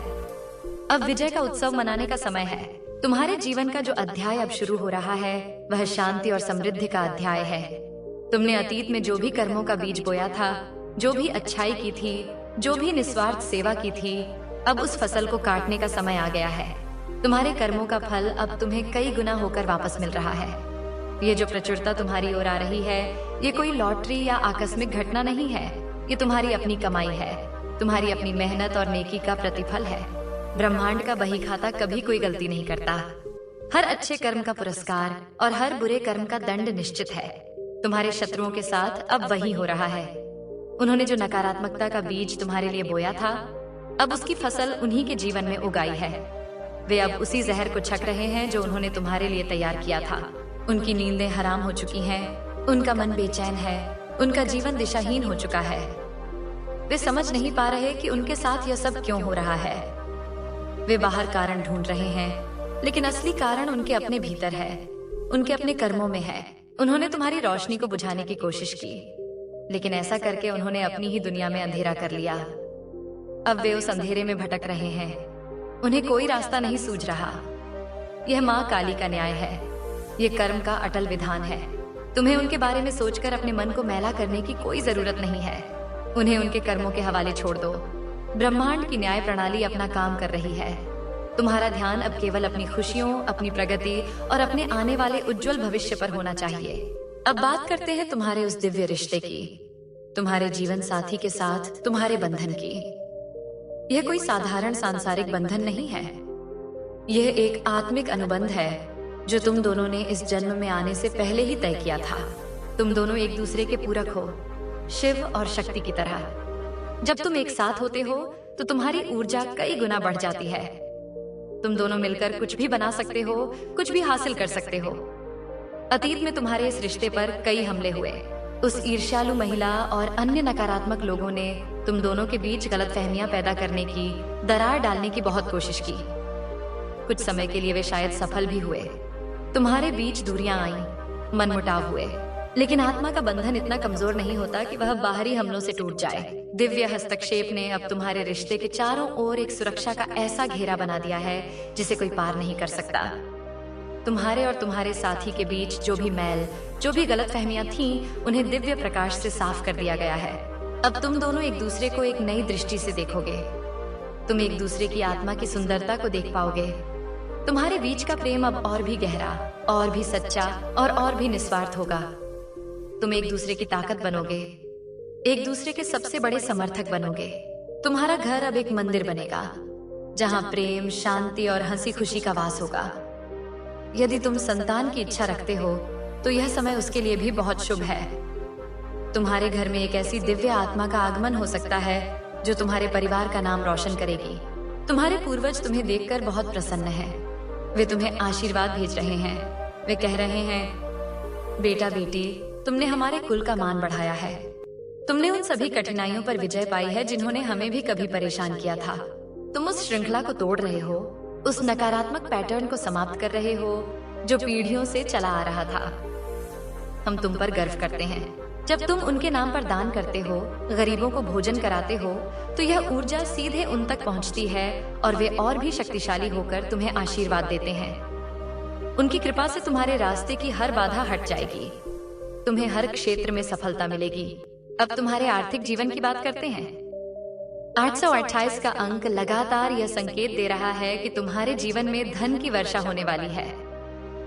[SPEAKER 1] अब विजय का उत्सव मनाने का समय है। तुम्हारे जीवन का जो अध्याय अब शुरू हो रहा है, वह शांति और समृद्धि का अध्याय है। तुमने अतीत में जो भी कर्मों का बीज बोया था, जो भी अच्छाई की थी, जो भी निस्वार्थ सेवा की थी, अब उस फसल को काटने का समय आ गया है। तुम्हारे कर्मों का फल अब तुम्हें कई गुना होकर वापस मिल रहा है। ये जो प्रचुरता तुम्हारी ओर आ रही है, ये कोई लॉटरी या आकस्मिक घटना नहीं है। ये तुम्हारी अपनी कमाई है, तुम्हारी अपनी मेहनत और नेकी का प्रतिफल है। ब्रह्मांड का बही खाता कभी कोई गलती नहीं करता। हर अच्छे कर्म का पुरस्कार और हर बुरे कर्म का दंड निश्चित है। तुम्हारे शत्रुओं के साथ अब वही हो रहा है। उन्होंने जो नकारात्मकता का बीज तुम्हारे लिए बोया था, अब उसकी फसल उन्हीं के जीवन में उगाई है। वे अब उसी जहर को छक रहे हैं जो उन्होंने तुम्हारे लिए तैयार किया था। उनकी नींदें हराम हो चुकी हैं, उनका मन बेचैन है, उनका जीवन दिशाहीन हो चुका है। वे समझ नहीं पा रहे कि उनके साथ यह सब क्यों हो रहा है। वे बाहर कारण ढूंढ रहे हैं, लेकिन असली कारण उनके अपने भीतर है, उनके अपने कर्मों में है। उन्होंने तुम्हारी रोशनी को बुझाने की कोशिश की, लेकिन ऐसा करके उन्होंने अपनी ही दुनिया में अंधेरा कर लिया। अब वे उस अंधेरे में भटक रहे हैं, उन्हें कोई रास्ता नहीं सूझ रहा। यह माँ काली का न्याय है, ये कर्म का अटल विधान है। तुम्हें उनके बारे में सोचकर अपने मन को मैला करने की कोई जरूरत नहीं है। उन्हें उनके कर्मों के हवाले छोड़ दो। ब्रह्मांड की न्याय प्रणाली अपना काम कर रही है। तुम्हारा ध्यान अब केवल अपनी खुशियों, अपनी प्रगति और अपने आने वाले उज्जवल भविष्य पर होना चाहिए। अब बात करते हैं तुम्हारे उस दिव्य रिश्ते की, तुम्हारे जीवन साथी के साथ तुम्हारे बंधन की। यह कोई साधारण सांसारिक बंधन नहीं है, यह एक आत्मिक अनुबंध है जो तुम दोनों ने इस जन्म में आने से पहले ही तय किया था। तुम दोनों एक दूसरे के पूरक हो, शिव और शक्ति की तरह। जब तुम एक साथ होते हो तो तुम्हारी ऊर्जा कई गुना बढ़ जाती है। तुम दोनों मिलकर कुछ भी बना सकते हो, कुछ भी हासिल कर सकते हो। अतीत में तुम्हारे इस रिश्ते पर कई हमले हुए। उस ईर्ष्यालु महिला और अन्य नकारात्मक लोगों ने तुम दोनों के बीच गलतफहमियां पैदा करने की, दरार डालने की बहुत कोशिश की। कुछ समय के लिए वे शायद सफल भी हुए। तुम्हारे बीच दूरियां आईं, मनमुटाव हुए, लेकिन आत्मा का बंधन इतना कमजोर नहीं होता कि वह बाहरी हमलों से टूट जाए। दिव्य हस्तक्षेप ने अब तुम्हारे रिश्ते के चारों ओर एक सुरक्षा का ऐसा घेरा बना दिया है जिसे कोई पार नहीं कर सकता। तुम्हारे और तुम्हारे साथी के बीच जो भी मैल, जो भी गलतफहमियां थीं, उन्हें दिव्य प्रकाश से साफ कर दिया गया है। अब तुम दोनों एक दूसरे को एक नई दृष्टि से देखोगे। तुम एक दूसरे की आत्मा की सुंदरता को देख पाओगे। तुम्हारे बीच का प्रेम अब और भी गहरा, और भी सच्चा और भी निस्वार्थ होगा। तुम एक दूसरे की ताकत बनोगे, एक दूसरे के सबसे बड़े समर्थक बनोगे। तुम्हारा घर अब एक मंदिर बनेगा, जहां प्रेम, शांति और हंसी खुशी का वास होगा। यदि तुम संतान की इच्छा रखते हो, तो यह समय उसके लिए भी बहुत शुभ है। तुम्हारे घर में एक ऐसी दिव्य आत्मा का आगमन हो सकता है जो तुम्हारे परिवार का नाम रोशन करेगी। तुम्हारे पूर्वज तुम्हें देखकर बहुत प्रसन्न हैं। वे तुम्हें आशीर्वाद भेज रहे हैं। वे कह रहे हैं, बेटा बेटी, तुमने हमारे कुल का मान बढ़ाया है। तुमने उन सभी कठिनाइयों पर विजय पाई है जिन्होंने हमें भी कभी परेशान किया था। तुम उस श्रृंखला को तोड़ रहे हो, उस नकारात्मक पैटर्न को समाप्त कर रहे हो जो पीढ़ियों से चला आ रहा था। हम तुम पर गर्व करते हैं। जब तुम उनके नाम पर दान करते हो, गरीबों को भोजन कराते हो, तो यह ऊर्जा सीधे उन तक पहुंचती है और वे और भी शक्तिशाली होकर तुम्हें आशीर्वाद देते हैं। उनकी कृपा से तुम्हारे रास्ते की हर बाधा हट जाएगी। तुम्हें हर क्षेत्र में सफलता मिलेगी। अब तुम्हारे आर्थिक जीवन की बात करते हैं। 828 का अंक लगातार यह संकेत दे रहा है कि तुम्हारे जीवन में धन की वर्षा होने वाली है।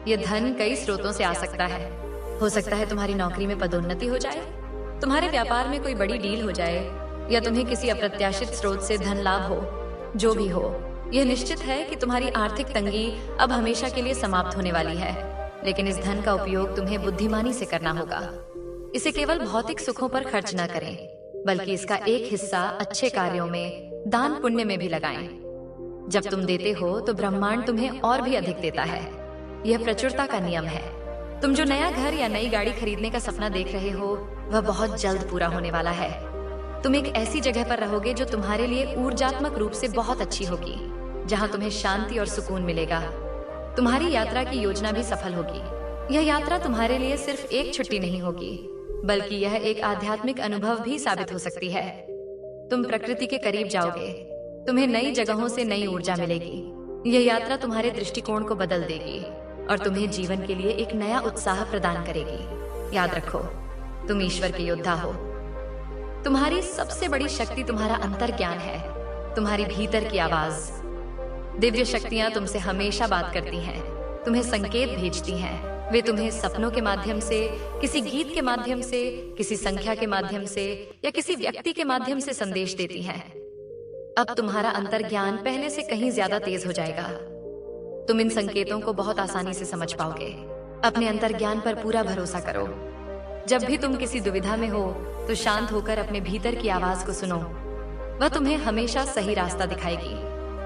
[SPEAKER 1] यह धन कई स्रोतों से आ सकता है। हो सकता है तुम्हारी नौकरी में पदोन्नति हो जाए, तुम्हारे व्यापार में कोई बड़ी डील हो जाए, या तुम्हें किसी अप्रत्याशित स्रोत से धन लाभ हो। जो भी हो, यह निश्चित है कि तुम्हारी आर्थिक तंगी अब हमेशा के लिए समाप्त होने वाली है। लेकिन इस धन का उपयोग तुम्हें बुद्धिमानी से करना होगा। इसे केवल भौतिक सुखों पर खर्च न करें, बल्कि इसका एक हिस्सा अच्छे कार्यों में, दान पुण्य में भी लगाएं। जब तुम देते हो तो ब्रह्मांड तुम्हें और भी अधिक देता है। यह प्रचुरता का नियम है। तुम जो नया घर या नई गाड़ी खरीदने का सपना देख रहे हो, वह बहुत जल्द पूरा होने वाला है। तुम एक ऐसी जगह पर रहोगे जो तुम्हारे लिए ऊर्जात्मक रूप से बहुत अच्छी होगी, जहां तुम्हें शांति और सुकून मिलेगा। तुम्हारी यात्रा की योजना भी सफल होगी। यह यात्रा तुम्हारे लिए सिर्फ एक छुट्टी नहीं होगी, बल्कि यह एक आध्यात्मिक अनुभव भी साबित हो सकती है। तुम प्रकृति के करीब जाओगे, तुम्हें नई जगहों से नई ऊर्जा मिलेगी। यह यात्रा तुम्हारे दृष्टिकोण को बदल देगी और तुम्हें जीवन के लिए एक नया उत्साह प्रदान करेगी। याद रखो, तुम ईश्वर के योद्धा हो। तुम्हारी सबसे बड़ी शक्ति तुम्हारा अंतर्ज्ञान है, तुम्हारी भीतर की आवाज। दिव्य शक्तियां तुमसे हमेशा बात करती हैं, तुम्हें संकेत भेजती हैं। वे तुम्हें सपनों के माध्यम से, किसी गीत के माध्यम से, किसी संख्या के माध्यम से या किसी व्यक्ति के माध्यम से संदेश देती हैं। अब तुम्हारा अंतर्ज्ञान पहले से कहीं ज्यादा तेज हो जाएगा। तुम इन संकेतों को बहुत आसानी से समझ पाओगे। अपने अंतर्ज्ञान पर पूरा भरोसा करो। जब भी तुम किसी दुविधा में हो, तो शांत होकर अपने भीतर की आवाज को सुनो। वह तुम्हें हमेशा सही रास्ता दिखाएगी।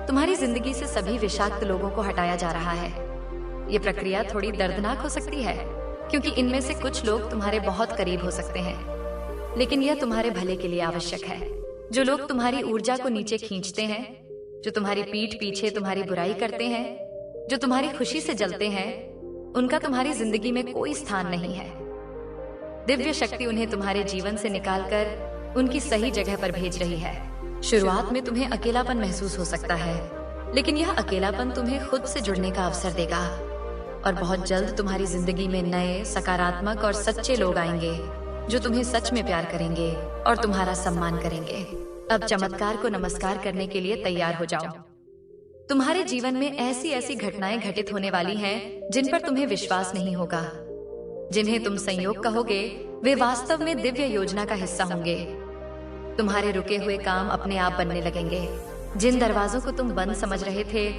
[SPEAKER 1] तुम्हारी जिंदगी से सभी विषाक्त लोगों को हटाया जा रहा है। ये प्रक्रिया थोड़ी दर्दनाक हो सकती है, क्योंकि इनमें से कुछ लोग तुम्हारे बहुत करीब हो सकते हैं, लेकिन यह तुम्हारे भले के लिए आवश्यक है। जो लोग तुम्हारी ऊर्जा को नीचे खींचते हैं, जो तुम्हारी पीठ पीछे तुम्हारी बुराई करते हैं, जो तुम्हारी खुशी से जलते हैं, उनका तुम्हारी जिंदगी में कोई स्थान नहीं है। दिव्य शक्ति उन्हें तुम्हारे जीवन से निकालकर उनकी सही जगह पर भेज रही है। शुरुआत में तुम्हें अकेलापन महसूस हो सकता है, लेकिन यह अकेलापन तुम्हें खुद से जुड़ने का अवसर देगा और बहुत जल्द तुम्हारी जिंदगी में नए, सकारात्मक और सच्चे लोग आएंगे जो तुम्हें सच में प्यार करेंगे और तुम्हारा सम्मान करेंगे। अब चमत्कार को नमस्कार करने के लिए तैयार हो जाओ। तुम्हारे जीवन में ऐसी ऐसी घटनाएं घटित होने वाली हैं जिन पर तुम्हें विश्वास नहीं होगा। जिन्हें तुम संयोग कहोगे, वे वास्तव में दिव्य योजना का हिस्सा होंगे। तुम्हारे रुके हुए काम अपने आप बनने लगेंगे। जिन दरवाजों को तुम बंद समझ रहे थे,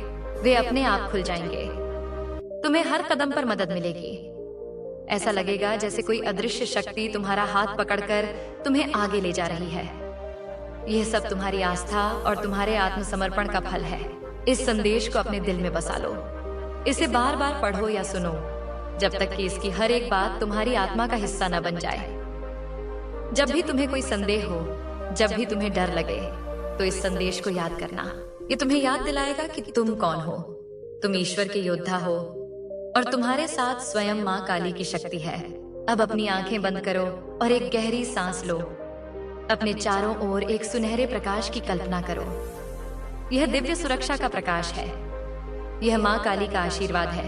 [SPEAKER 1] वे अपने आप खुल जाएंगे। तुम्हें हर कदम पर मदद मिलेगी। ऐसा लगेगा जैसे कोई अदृश्य शक्ति तुम्हारा हाथ पकड़कर तुम्हें आगे ले जा रही है। यह सब तुम्हारी आस्था और तुम्हारे आत्मसमर्पण का फल है। इस संदेश को अपने दिल में बसा लो। इसे बार बार पढ़ो या सुनो, जब तक कि इसकी हर एक बात तुम्हारी आत्मा का हिस्सा न बन जाए। जब भी तुम्हें कोई संदेह हो, जब भी तुम्हें डर लगे, तो इस संदेश को याद करना। ये तुम्हें याद दिलाएगा कि तुम कौन हो। तुम ईश्वर के योद्धा हो और तुम्हारे साथ स्वयं माँ काली की शक्ति है। अब अपनी आंखें बंद करो और एक गहरी सांस लो। अपने चारों ओर एक सुनहरे प्रकाश की कल्पना करो। यह दिव्य सुरक्षा का प्रकाश है। यह माँ काली का आशीर्वाद है।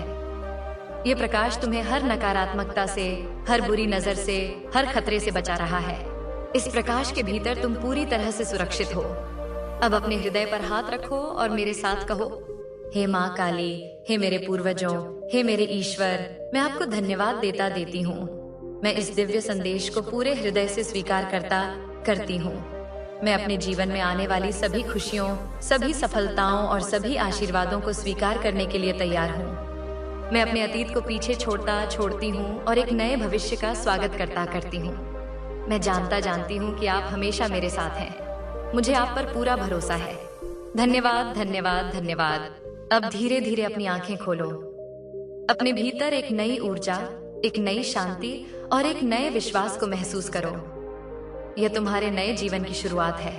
[SPEAKER 1] यह प्रकाश तुम्हें हर नकारात्मकता से, हर बुरी नजर से, हर खतरे से बचा रहा है। इस प्रकाश के भीतर तुम पूरी तरह से सुरक्षित हो। अब अपने हृदय पर हाथ रखो और मेरे साथ कहो, हे माँ काली, हे मेरे पूर्वजों, हे मेरे ईश्वर, मैं आपको धन्यवाद देती हूँ। मैं इस दिव्य संदेश को पूरे हृदय से स्वीकार करती हूँ। मैं अपने जीवन में आने वाली सभी खुशियों, सभी सफलताओं और सभी आशीर्वादों को स्वीकार करने के लिए तैयार हूँ। मैं अपने अतीत को पीछे छोड़ती हूँ और एक नए भविष्य का स्वागत करती हूँ। मैं जानती हूँ कि आप हमेशा मेरे साथ हैं। मुझे आप पर पूरा भरोसा है। धन्यवाद, धन्यवाद, धन्यवाद। अब धीरे धीरे अपनी आंखें खोलो। अपने भीतर एक नई ऊर्जा, एक नई शांति और एक नए विश्वास को महसूस करो। यह तुम्हारे नए जीवन की शुरुआत है।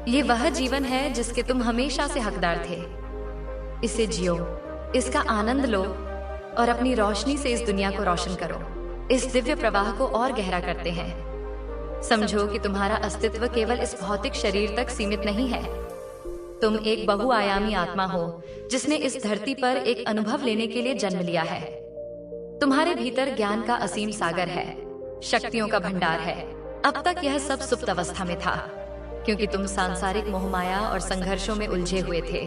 [SPEAKER 1] ये वह जीवन है जिसके तुम हमेशा से हकदार थे। इसे जियो, इसका आनंद लो और अपनी रोशनी से इस दुनिया को रोशन करो। इस दिव्य प्रवाह को और गहरा करते हैं। समझो कि तुम्हारा अस्तित्व केवल इस भौतिक शरीर तक सीमित नहीं है। तुम एक बहुआयामी आत्मा हो जिसने इस धरती पर एक अनुभव लेने के लिए जन्म लिया है। तुम्हारे भीतर ज्ञान का असीम सागर है, शक्तियों का भंडार है। अब तक यह सब सुप्त अवस्था में था, क्योंकि तुम सांसारिक मोहमाया और संघर्षों में उलझे हुए थे।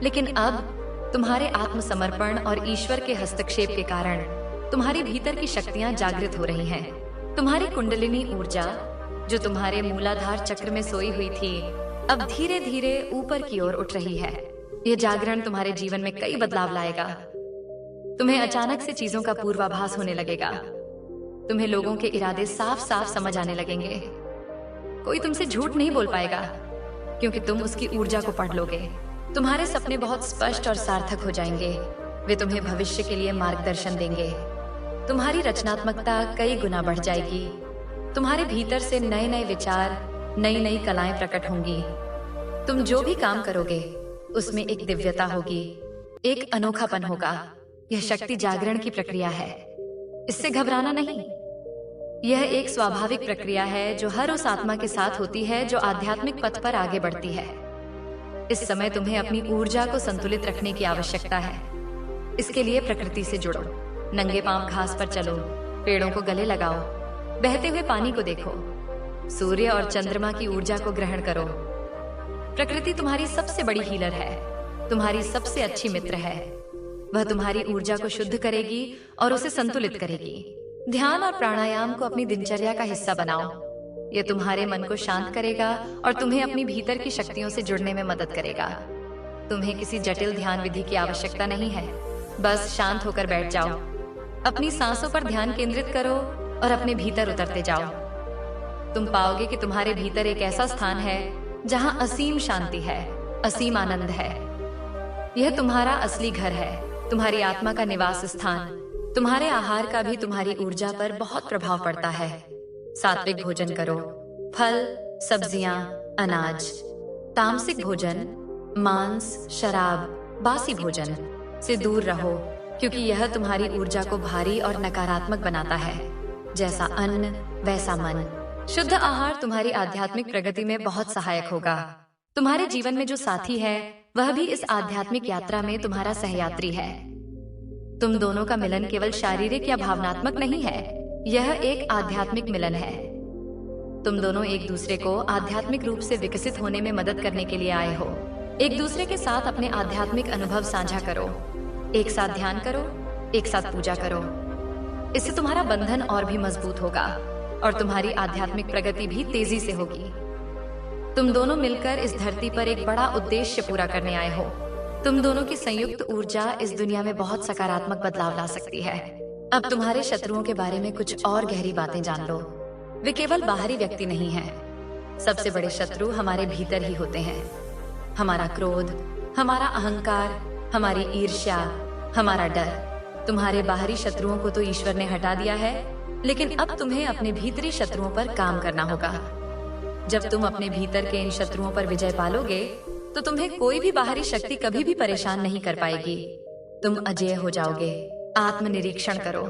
[SPEAKER 1] लेकिन अब तुम्हारे आत्मसमर्पण और ईश्वर के हस्तक्षेप के कारण तुम्हारे भीतर की शक्तियां जागृत हो रही हैं। तुम्हारी कुंडलिनी ऊर्जा, जो तुम्हारे मूलाधार चक्र में सोई हुई थी, अब धीरे धीरे ऊपर की ओर उठ रही है। यह जागरण तुम्हारे जीवन में कई बदलाव लाएगा। तुम्हें अचानक से चीजों का पूर्वाभास होने लगेगा। तुम्हें लोगों के इरादे साफ साफ समझ आने लगेंगे। कोई तुमसे झूठ नहीं बोल पाएगा, क्योंकि तुम उसकी ऊर्जा को पढ़ लोगे। तुम्हारे सपने बहुत स्पष्ट और सार्थक हो जाएंगे। वे तुम्हें भविष्य के लिए मार्गदर्शन देंगे। तुम्हारी रचनात्मकता कई गुना बढ़ जाएगी। तुम्हारे भीतर से नए नए विचार, नई नई कलाएं प्रकट होंगी। तुम जो भी काम करोगे उसमें एक दिव्यता होगी, एक अनोखापन होगा। यह शक्ति जागरण की प्रक्रिया है। इससे घबराना नहीं। यह एक स्वाभाविक प्रक्रिया है जो हर उस आत्मा के साथ होती है जो आध्यात्मिक पथ पर आगे बढ़ती है। इस समय तुम्हें अपनी ऊर्जा को संतुलित रखने की आवश्यकता है। इसके लिए प्रकृति से जुड़ो। नंगे पांव घास पर चलो, पेड़ों को गले लगाओ, बहते हुए पानी को देखो, सूर्य और चंद्रमा की ऊर्जा को ग्रहण करो। प्रकृति तुम्हारी सबसे बड़ी हीलर है, तुम्हारी सबसे अच्छी मित्र है। वह तुम्हारी ऊर्जा को शुद्ध करेगी और उसे संतुलित करेगी। ध्यान और प्राणायाम को अपनी दिनचर्या का हिस्सा बनाओ। यह तुम्हारे मन को शांत करेगा और तुम्हें अपनी भीतर की शक्तियों से जुड़ने में मदद करेगा। तुम्हें किसी जटिल ध्यान विधि की आवश्यकता नहीं है। बस शांत होकर बैठ जाओ, अपनी सांसों पर ध्यान केंद्रित करो और अपने भीतर उतरते जाओ। तुम पाओगे कि तुम्हारे भीतर एक ऐसा स्थान है जहां असीम शांति है, असीम आनंद है। यह तुम्हारा असली घर है, तुम्हारी आत्मा का निवास स्थान। तुम्हारे आहार का भी तुम्हारी ऊर्जा पर बहुत प्रभाव पड़ता है। सात्विक भोजन करो, फल, सब्जियां, अनाज। तामसिक भोजन, मांस, शराब, बासी भोजन से दूर रहो, क्योंकि यह तुम्हारी ऊर्जा को भारी और नकारात्मक बनाता है। जैसा अन्न वैसा मन। शुद्ध आहार तुम्हारी आध्यात्मिक प्रगति में बहुत सहायक होगा। तुम्हारे जीवन में जो साथी है वह भी इस आध्यात्मिक यात्रा में तुम्हारा सहयात्री है। तुम दोनों का मिलन केवल शारीरिक या भावनात्मक नहीं है, यह एक आध्यात्मिक मिलन है। तुम दोनों एक दूसरे को आध्यात्मिक रूप से विकसित होने में मदद करने के लिए आए हो। एक दूसरे के साथ अपने आध्यात्मिक अनुभव साझा करो, एक साथ ध्यान करो, एक साथ पूजा करो। इससे तुम्हारा बंधन और भी मजबूत होगा और तुम्हारी आध्यात्मिक प्रगति भी तेजी से होगी। तुम दोनों मिलकर इस धरती पर एक बड़ा उद्देश्य पूरा करने आए हो। तुम दोनों की संयुक्त ऊर्जा इस दुनिया में बहुत सकारात्मक बदलाव ला सकती है। अब तुम्हारे शत्रुओं के बारे में कुछ और गहरी बातें जान लो। वे केवल बाहरी व्यक्ति नहीं हैं। सबसे बड़े शत्रु हमारे भीतर ही होते हैं। हमारा क्रोध, हमारा अहंकार, हमारी ईर्ष्या, हमारा डर। तुम्हारे बाहरी शत्रुओं को तो ईश्वर ने हटा दिया है, लेकिन अब तुम्हें अपने भीतरी शत्रुओं पर काम करना होगा। जब तुम अपने भीतर के इन शत्रुओं पर विजय पालोगे तो तुम्हें कोई भी बाहरी शक्ति कभी भी परेशान नहीं कर पाएगी। तुम अजेय हो जाओगे। आत्मनिरीक्षण करो।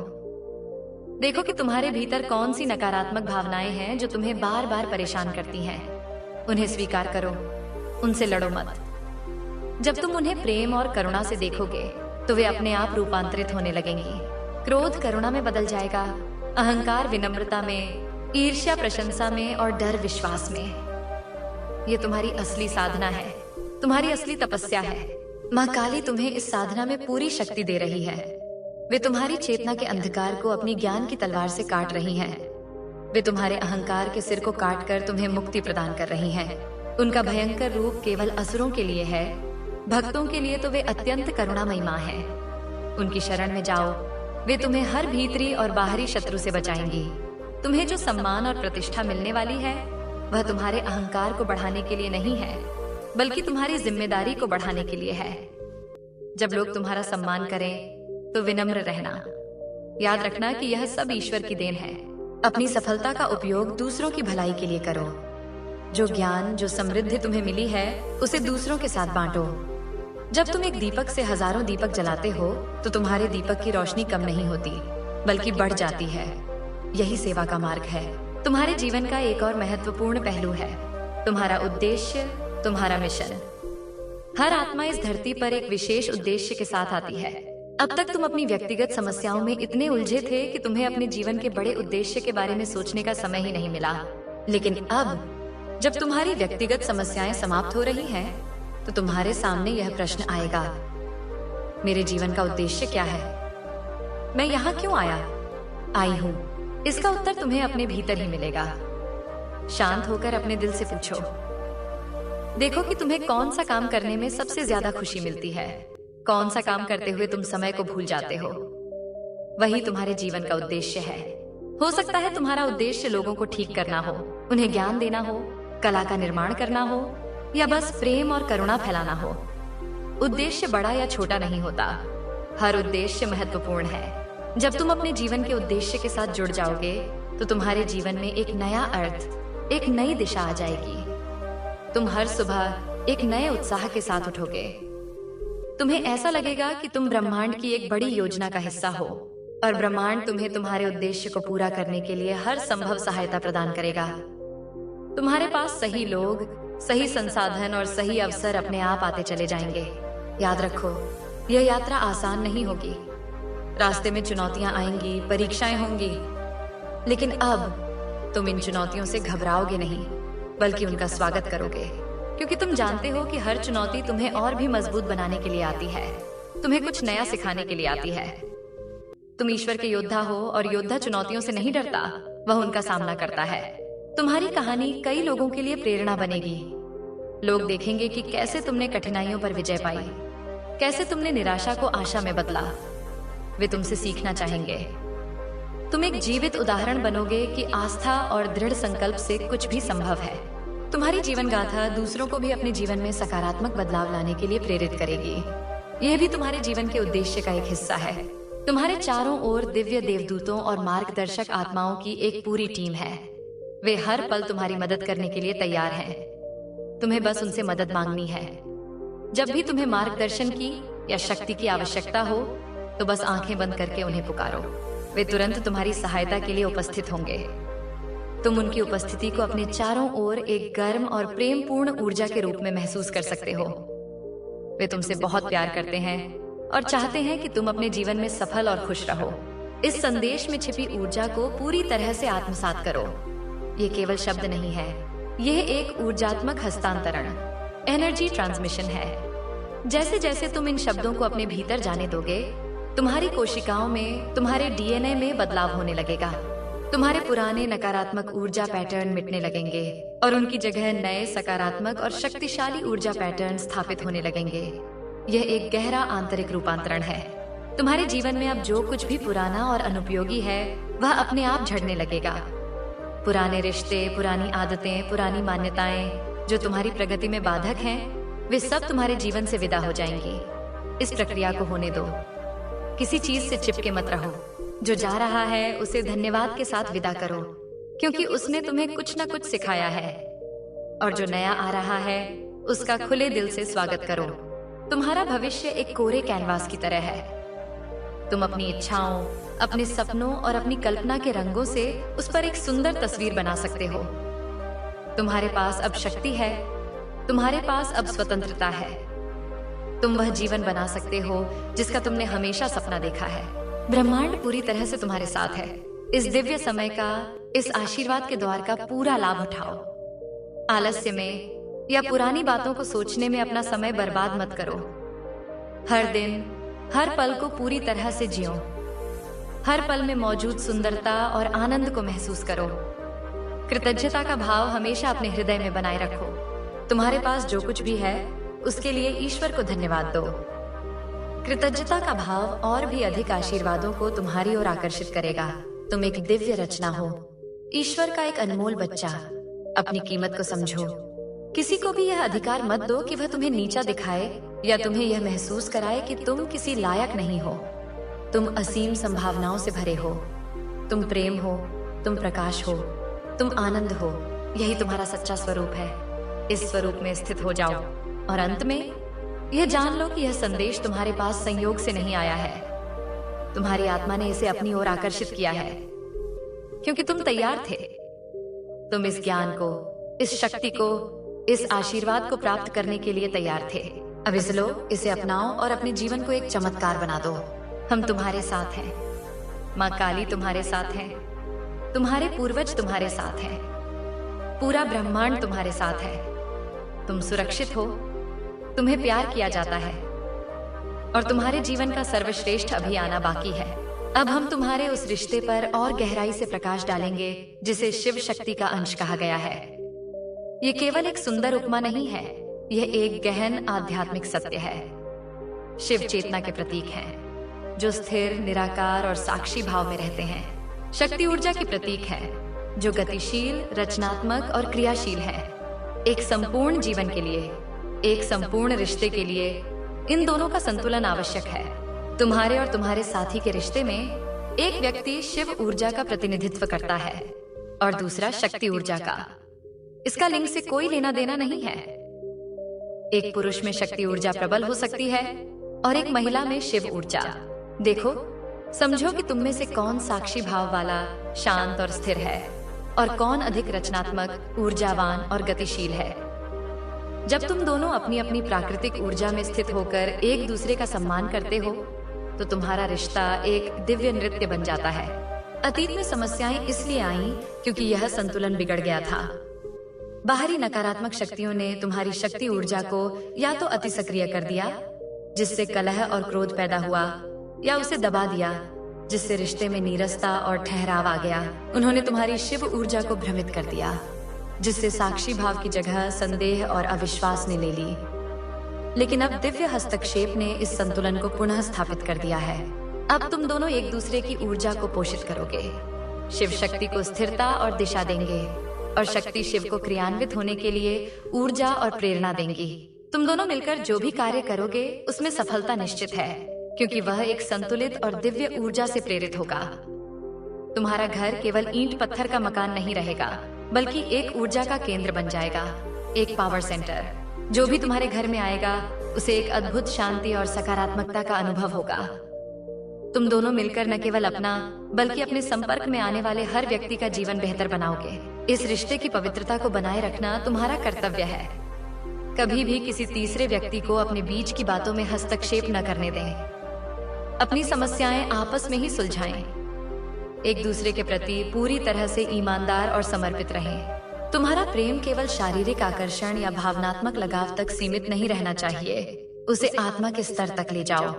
[SPEAKER 1] देखो कि तुम्हारे भीतर कौन सी नकारात्मक भावनाएं हैं जो तुम्हें बार बार परेशान करती हैं। उन्हें स्वीकार करो, उनसे लड़ो मत। जब तुम उन्हें प्रेम और करुणा से देखोगे तो वे अपने आप रूपांतरित होने लगेंगी। क्रोध करुणा में बदल जाएगा, अहंकार विनम्रता में, ईर्ष्या प्रशंसा में और डर विश्वास में। ये तुम्हारी असली साधना है, तुम्हारी असली तपस्या है। माँ काली तुम्हें इस साधना में पूरी शक्ति दे रही है। वे तुम्हारी चेतना के अंधकार को अपनी ज्ञान की तलवार से काट रही हैं। वे तुम्हारे अहंकार के सिर को काटकर तुम्हें मुक्ति प्रदान कर रही हैं। उनका भयंकर रूप केवल असुरों के लिए है, भक्तों के लिए तो वे अत्यंत करुणामयी माँ हैं। उनकी शरण में जाओ, वे तुम्हें हर भीतरी और बाहरी शत्रु से बचाएंगी। तुम्हें जो सम्मान और प्रतिष्ठा मिलने वाली है वह तुम्हारे अहंकार को बढ़ाने के लिए नहीं है, बल्कि तुम्हारी जिम्मेदारी को बढ़ाने के लिए है। जब लोग तुम्हारा सम्मान करें तो विनम्र रहना। याद रखना कि यह सब ईश्वर की देन है। अपनी सफलता का उपयोग दूसरों की भलाई के लिए करो। जो ज्ञान, जो समृद्धि तुम्हें मिली है, उसे दूसरों के साथ बांटो। जब तुम एक दीपक से हजारों दीपक जलाते हो, तो तुम्हारे दीपक की रोशनी कम नहीं होती, बल्कि बढ़ जाती है। यही सेवा का मार्ग है। तुम्हारे जीवन का एक और महत्वपूर्ण पहलू है तुम्हारा उद्देश्य, तुम्हारा मिशन। हर आत्मा इस धरती पर एक विशेष उद्देश्य के साथ आती है। अब तक तुम अपनी व्यक्तिगत समस्याओं में इतने उलझे थे कि तुम्हें अपने जीवन के बड़े उद्देश्य के बारे में सोचने का समय ही नहीं मिला। लेकिन अब जब तुम्हारी व्यक्तिगत समस्याएं समाप्त हो रही हैं, तो तुम्हारे सामने यह प्रश्न आएगा, मेरे जीवन का उद्देश्य क्या है? मैं यहाँ क्यों आई हूँ? इसका उत्तर तुम्हें अपने भीतर ही मिलेगा। शांत होकर अपने दिल से पूछो। देखो कि तुम्हें कौन सा काम करने में सबसे ज्यादा खुशी मिलती है। कौन सा काम करते हुए तुम समय को भूल जाते हो। वही तुम्हारे जीवन का उद्देश्य है। हो सकता है तुम्हारा उद्देश्य लोगों को ठीक करना हो, उन्हें ज्ञान देना हो, कला का निर्माण करना हो, या बस प्रेम और करुणा फैलाना हो। उद्देश्य बड़ा या छोटा नहीं होता, हर उद्देश्य महत्वपूर्ण है। जब तुम अपने जीवन के उद्देश्य के साथ जुड़ जाओगे, तो तुम्हारे जीवन में एक नया अर्थ, एक नई दिशा आ जाएगी। तुम हर सुबह एक नए उत्साह के साथ उठोगे। तुम्हें ऐसा लगेगा कि तुम ब्रह्मांड की एक बड़ी योजना का हिस्सा हो, और ब्रह्मांड तुम्हें तुम्हारे उद्देश्य को पूरा करने के लिए हर संभव सहायता प्रदान करेगा। तुम्हारे पास सही लोग, सही संसाधन और सही अवसर अपने आप आते चले जाएंगे। याद रखो, यह यात्रा आसान नहीं होगी। रास्ते में चुनौतियां आएंगी, परीक्षाएं होंगी, लेकिन अब तुम इन चुनौतियों से घबराओगे नहीं, बल्कि उनका स्वागत करोगे, क्योंकि तुम जानते हो कि हर चुनौती तुम्हें और भी मजबूत बनाने के लिए आती है, तुम्हें कुछ नया सिखाने के लिए आती है। तुम ईश्वर के योद्धा हो, और योद्धा चुनौतियों से नहीं डरता, वह उनका सामना करता है। तुम्हारी कहानी कई लोगों के लिए प्रेरणा बनेगी। लोग देखेंगे कि कैसे तुमने कठिनाइयों पर विजय पाई, कैसे तुमने निराशा को आशा में बदला। वे तुमसे सीखना चाहेंगे। तुम एक जीवित उदाहरण बनोगे कि आस्था और दृढ़ संकल्प से कुछ भी संभव है। तुम्हारी जीवन गाथा दूसरों को भी अपने जीवन में सकारात्मक बदलाव लाने के लिए प्रेरित करेगी। यह भी तुम्हारे जीवन के उद्देश्य का एक हिस्सा है। तुम्हारे चारों ओर दिव्य देवदूतों और मार्गदर्शक आत्माओं की एक पूरी टीम है। वे हर पल तुम्हारी मदद करने के लिए तैयार हैं। तुम्हें बस उनसे मदद मांगनी है। जब भी तुम्हें मार्गदर्शन की या शक्ति की आवश्यकता हो, तो बस आंखें बंद करके उन्हें पुकारो। वे तुरंत तुम्हारी सहायता के लिए उपस्थित होंगे। तुम उनकी उपस्थिति को अपने चारों ओर एक गर्म और प्रेमपूर्ण ऊर्जा के रूप में महसूस कर सकते हो। वे तुमसे बहुत प्यार करते हैं और चाहते हैं कि तुम अपने जीवन में सफल और खुश रहो। इस संदेश में छिपी ऊर्जा को पूरी तरह से आत्मसात करो। ये केवल शब्द नहीं है, यह एक ऊर्जात्मक हस्तांतरण, एनर्जी ट्रांसमिशन है। जैसे जैसे तुम इन शब्दों को अपने भीतर जाने दोगे, तुम्हारी कोशिकाओं में, तुम्हारे डीएनए में बदलाव होने लगेगा। तुम्हारे पुराने नकारात्मक ऊर्जा पैटर्न मिटने लगेंगे और उनकी जगह नए सकारात्मक और शक्तिशाली ऊर्जा पैटर्न स्थापित होने लगेंगे। यह एक गहरा आंतरिक रूपांतरण है। तुम्हारे जीवन में अब जो कुछ भी पुराना और अनुपयोगी है, वह अपने आप झड़ने लगेगा। पुराने रिश्ते, पुरानी आदतें, पुरानी मान्यताएं जो तुम्हारी प्रगति में बाधक हैं, वे सब तुम्हारे जीवन से विदा हो जाएंगी। इस प्रक्रिया को होने दो। किसी चीज से चिपके मत रहो। जो जा रहा है उसे धन्यवाद के साथ विदा करो, क्योंकि उसने तुम्हें कुछ न कुछ सिखाया है। और जो नया आ रहा है, उसका खुले दिल से स्वागत करो। तुम्हारा भविष्य एक कोरे कैनवास की तरह है। तुम अपनी इच्छाओं, अपने सपनों और अपनी कल्पना के रंगों से उस पर एक सुंदर तस्वीर बना सकते हो। तुम्हारे पास अब शक्ति है, तुम्हारे पास अब स्वतंत्रता है। तुम वह जीवन बना सकते हो जिसका तुमने हमेशा सपना देखा है। ब्रह्मांड पूरी तरह से तुम्हारे साथ है। इस दिव्य समय का, इस आशीर्वाद के द्वार का पूरा लाभ उठाओ। आलस्य में या पुरानी बातों को सोचने में अपना समय बर्बाद मत करो। हर दिन, हर पल को पूरी तरह से जियो। हर पल में मौजूद सुंदरता और आनंद को महसूस करो। कृतज्ञता का भाव हमेशा अपने हृदय में बनाए रखो। तुम्हारे पास जो कुछ भी है, उसके लिए ईश्वर को धन्यवाद दो। कृतज्ञता का भाव और भी अधिक आशीर्वादों को तुम्हारी ओर आकर्षित करेगा। तुम एक दिव्य रचना हो, ईश्वर का एक अनमोल बच्चा। अपनी कीमत को समझो। किसी को भी यह अधिकार मत दो कि वह तुम्हें नीचा दिखाए या तुम्हें यह महसूस कराए कि तुम किसी लायक नहीं हो। तुम असीम संभावनाओं से भरे हो। तुम प्रेम हो, तुम प्रकाश हो, तुम आनंद हो, यही तुम्हारा सच्चा स्वरूप है। इस स्वरूप में स्थित हो जाओ और अंत में यह जान लो कि यह संदेश तुम्हारे पास संयोग से नहीं आया है। तुम्हारी आत्मा ने इसे अपनी ओर आकर्षित किया है क्योंकि तुम तैयार थे। तुम इस ज्ञान को, इस शक्ति को, इस आशीर्वाद को प्राप्त करने के लिए तैयार थे। अब इसे लो, इसे अपनाओ और अपने जीवन को एक चमत्कार बना दो। हम तुम्हारे साथ हैं, माँ काली तुम्हारे साथ है, तुम्हारे पूर्वज तुम्हारे साथ हैं, पूरा ब्रह्मांड तुम्हारे साथ है। तुम सुरक्षित हो, तुम्हें प्यार किया जाता है और तुम्हारे जीवन का सर्वश्रेष्ठ अभी आना बाकी है। अब हम तुम्हारे उस रिश्ते पर और गहराई से प्रकाश डालेंगे जिसे शिव शक्ति का अंश कहा गया है। ये केवल एक सुंदर उपमा नहीं है, यह एक गहन आध्यात्मिक सत्य है। शिव चेतना के प्रतीक हैं, जो स्थिर, निराकार और साक्षी भाव में रहते हैं। शक्ति ऊर्जा के प्रतीक है, जो गतिशील, रचनात्मक और क्रियाशील है। एक संपूर्ण जीवन के लिए, एक संपूर्ण रिश्ते के लिए इन दोनों का संतुलन आवश्यक है। तुम्हारे और तुम्हारे साथी के रिश्ते में एक व्यक्ति शिव ऊर्जा का प्रतिनिधित्व करता है और दूसरा शक्ति ऊर्जा का। इसका लिंग से कोई लेना देना नहीं है। एक पुरुष में शक्ति ऊर्जा प्रबल हो सकती है और एक महिला में शिव ऊर्जा। देखो, समझो कि तुम में से कौन साक्षी भाव वाला, शांत और स्थिर है और कौन अधिक रचनात्मक, ऊर्जावान और गतिशील है। जब तुम दोनों अपनी अपनी प्राकृतिक ऊर्जा में स्थित होकर एक दूसरे का सम्मान करते हो तो तुम्हारा रिश्ता एक दिव्य नृत्य बन जाता है। अतीत में समस्याएं इसलिए आईं क्योंकि यह संतुलन बिगड़ गया था। बाहरी नकारात्मक शक्तियों ने तुम्हारी शक्ति ऊर्जा को या तो अति सक्रिय कर दिया, जिससे कलह और क्रोध पैदा हुआ, या उसे दबा दिया, जिससे रिश्ते में नीरसता और ठहराव आ गया। उन्होंने तुम्हारी शिव ऊर्जा को भ्रमित कर दिया, जिससे साक्षी भाव की जगह संदेह और अविश्वास ने ले ली। लेकिन अब दिव्य हस्तक्षेप ने इस संतुलन को पुनः स्थापित कर दिया है। अब तुम दोनों एक दूसरे की ऊर्जा को पोषित करोगे। शिव शक्ति को स्थिरता और दिशा देंगे और शक्ति शिव को क्रियान्वित होने के लिए ऊर्जा और प्रेरणा देंगी। तुम दोनों मिलकर जो भी कार्य करोगे उसमें सफलता निश्चित है, क्योंकि वह एक संतुलित और दिव्य ऊर्जा से प्रेरित होगा। तुम्हारा घर केवल ईंट पत्थर का मकान नहीं रहेगा, बल्कि एक ऊर्जा का केंद्र बन जाएगा, एक पावर सेंटर। जो भी तुम्हारे घर में आएगा उसे एक अद्भुत शांति और सकारात्मकता का अनुभव होगा। तुम दोनों मिलकर न केवल अपना बल्कि अपने संपर्क में आने वाले हर व्यक्ति का जीवन बेहतर बनाओगे। इस रिश्ते की पवित्रता को बनाए रखना तुम्हारा कर्तव्य है। कभी भी किसी तीसरे व्यक्ति को अपने बीच की बातों में हस्तक्षेप न करने दें। अपनी समस्याएं आपस में ही सुलझाएं। एक दूसरे के प्रति पूरी तरह से ईमानदार और समर्पित रहें। तुम्हारा प्रेम केवल शारीरिक आकर्षण या भावनात्मक लगाव तक सीमित नहीं रहना चाहिए, उसे आत्मा के स्तर तक ले जाओ।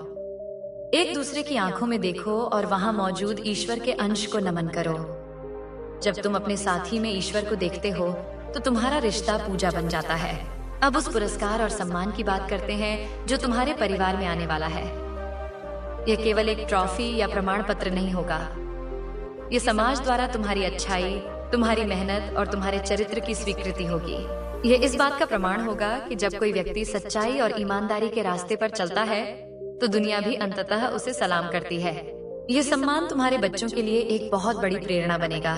[SPEAKER 1] एक दूसरे की आंखों में देखो और वहां मौजूद ईश्वर के अंश को नमन करो। जब तुम अपने साथी में ईश्वर को देखते हो तो तुम्हारा रिश्ता पूजा बन जाता है। अब उस पुरस्कार और सम्मान की बात करते हैं जो तुम्हारे परिवार में आने वाला है। यह केवल एक ट्रॉफी या प्रमाण पत्र नहीं होगा। ये समाज द्वारा तुम्हारी अच्छाई, तुम्हारी मेहनत और तुम्हारे चरित्र की स्वीकृति होगी। यह इस बात का प्रमाण होगा कि जब कोई व्यक्ति सच्चाई और ईमानदारी के रास्ते पर चलता है तो दुनिया भी अंततः उसे सलाम करती है। यह सम्मान तुम्हारे बच्चों के लिए एक बहुत बड़ी प्रेरणा बनेगा।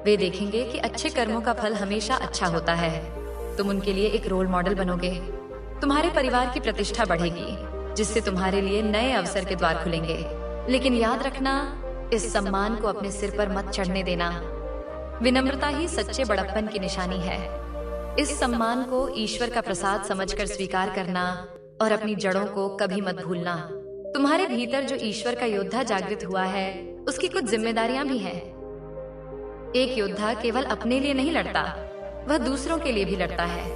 [SPEAKER 1] वे देखेंगे कि अच्छे कर्मों का फल हमेशा अच्छा होता है। तुम उनके लिए एक रोल मॉडल बनोगे। तुम्हारे परिवार की प्रतिष्ठा बढ़ेगी, जिससे तुम्हारे लिए नए अवसर के द्वार खुलेंगे। लेकिन याद रखना, इस सम्मान को अपने सिर पर मत चढ़ने देना। विनम्रता ही सच्चे बड़प्पन की निशानी है। इस सम्मान को ईश्वर का प्रसाद समझकर स्वीकार करना और अपनी जड़ों को कभी मत भूलना। तुम्हारे भीतर जो ईश्वर का योद्धा जागृत हुआ है, उसकी कुछ जिम्मेदारियां भी हैं। एक योद्धा केवल अपने लिए नहीं लड़ता, वह दूसरों के लिए भी लड़ता है।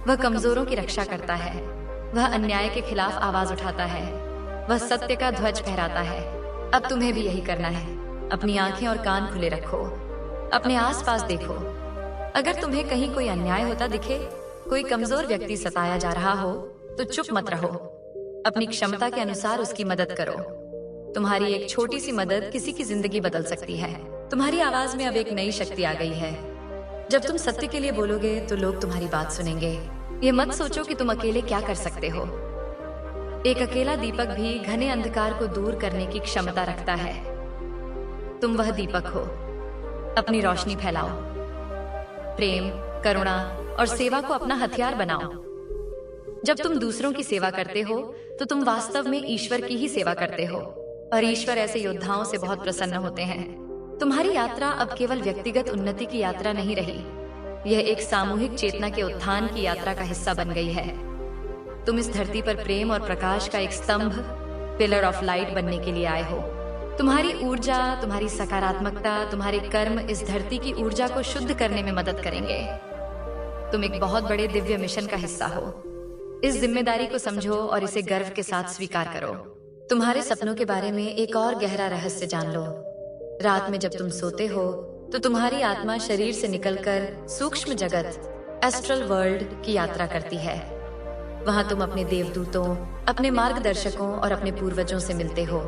[SPEAKER 1] वह कमजोरों की रक्षा करता है, वह अन्याय के खिलाफ आवाज उठाता है, वह सत्य का ध्वज फहराता है। अब तुम्हें भी यही करना है। अपनी आंखें और कान खुले रखो, अपने आसपास देखो। अगर तुम्हें कहीं कोई अन्याय होता दिखे, कोई कमजोर व्यक्ति सताया जा रहा हो, तो चुप मत रहो। अपनी क्षमता के अनुसार उसकी मदद करो। तुम्हारी एक छोटी सी मदद किसी की जिंदगी बदल सकती है। तुम्हारी आवाज में अब एक नई शक्ति आ गई है। जब तुम सत्य के लिए बोलोगे तो लोग तुम्हारी बात सुनेंगे। ये मत सोचो कि तुम अकेले क्या कर सकते हो। एक अकेला दीपक भी घने अंधकार को दूर करने की क्षमता रखता है। तुम वह दीपक हो। अपनी रोशनी फैलाओ। प्रेम, करुणा और सेवा को अपना हथियार बनाओ। जब तुम दूसरों की सेवा करते हो तो तुम वास्तव में ईश्वर की ही सेवा करते हो, और ईश्वर ऐसे योद्धाओं से बहुत प्रसन्न होते हैं। तुम्हारी यात्रा अब केवल व्यक्तिगत उन्नति की यात्रा नहीं रही, यह एक सामूहिक चेतना के उत्थान की यात्रा का हिस्सा बन गई है। तुम इस धरती पर प्रेम और प्रकाश का एक स्तंभ, पिलर ऑफ लाइट बनने के लिए आए हो। तुम्हारी ऊर्जा, तुम्हारी सकारात्मकता, तुम्हारे कर्म इस धरती की ऊर्जा को शुद्ध करने में मदद करेंगे। तुम एक बहुत बड़े दिव्य मिशन का हिस्सा हो। इस जिम्मेदारी को समझो और इसे गर्व के साथ स्वीकार करो। तुम्हारे सपनों के बारे में एक और गहरा रहस्य जान लो। रात में जब तुम सोते हो तो तुम्हारी आत्मा शरीर से निकलकर सूक्ष्म जगत, एस्ट्रल वर्ल्ड की यात्रा करती है। वहां तुम अपने देवदूतों, अपने मार्गदर्शकों और अपने पूर्वजों से मिलते हो।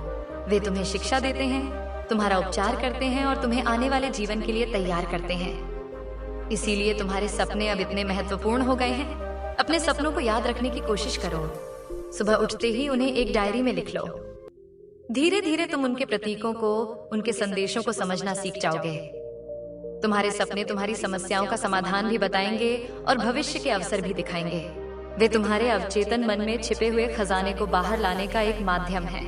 [SPEAKER 1] वे तुम्हें शिक्षा देते हैं, तुम्हारा उपचार करते हैं और तुम्हें आने वाले जीवन के लिए तैयार करते हैं। इसीलिए तुम्हारे सपने अब इतने महत्वपूर्ण हो गए हैं। अपने सपनों को याद रखने की कोशिश करो। सुबह उठते ही उन्हें एक डायरी में लिख लो। धीरे धीरे तुम उनके प्रतीकों को, उनके संदेशों को समझना सीख जाओगे। तुम्हारे सपने तुम्हारी समस्याओं का समाधान भी बताएंगे और भविष्य के अवसर भी दिखाएंगे। वे तुम्हारे अवचेतन मन में छिपे हुए खजाने को बाहर लाने का एक माध्यम है।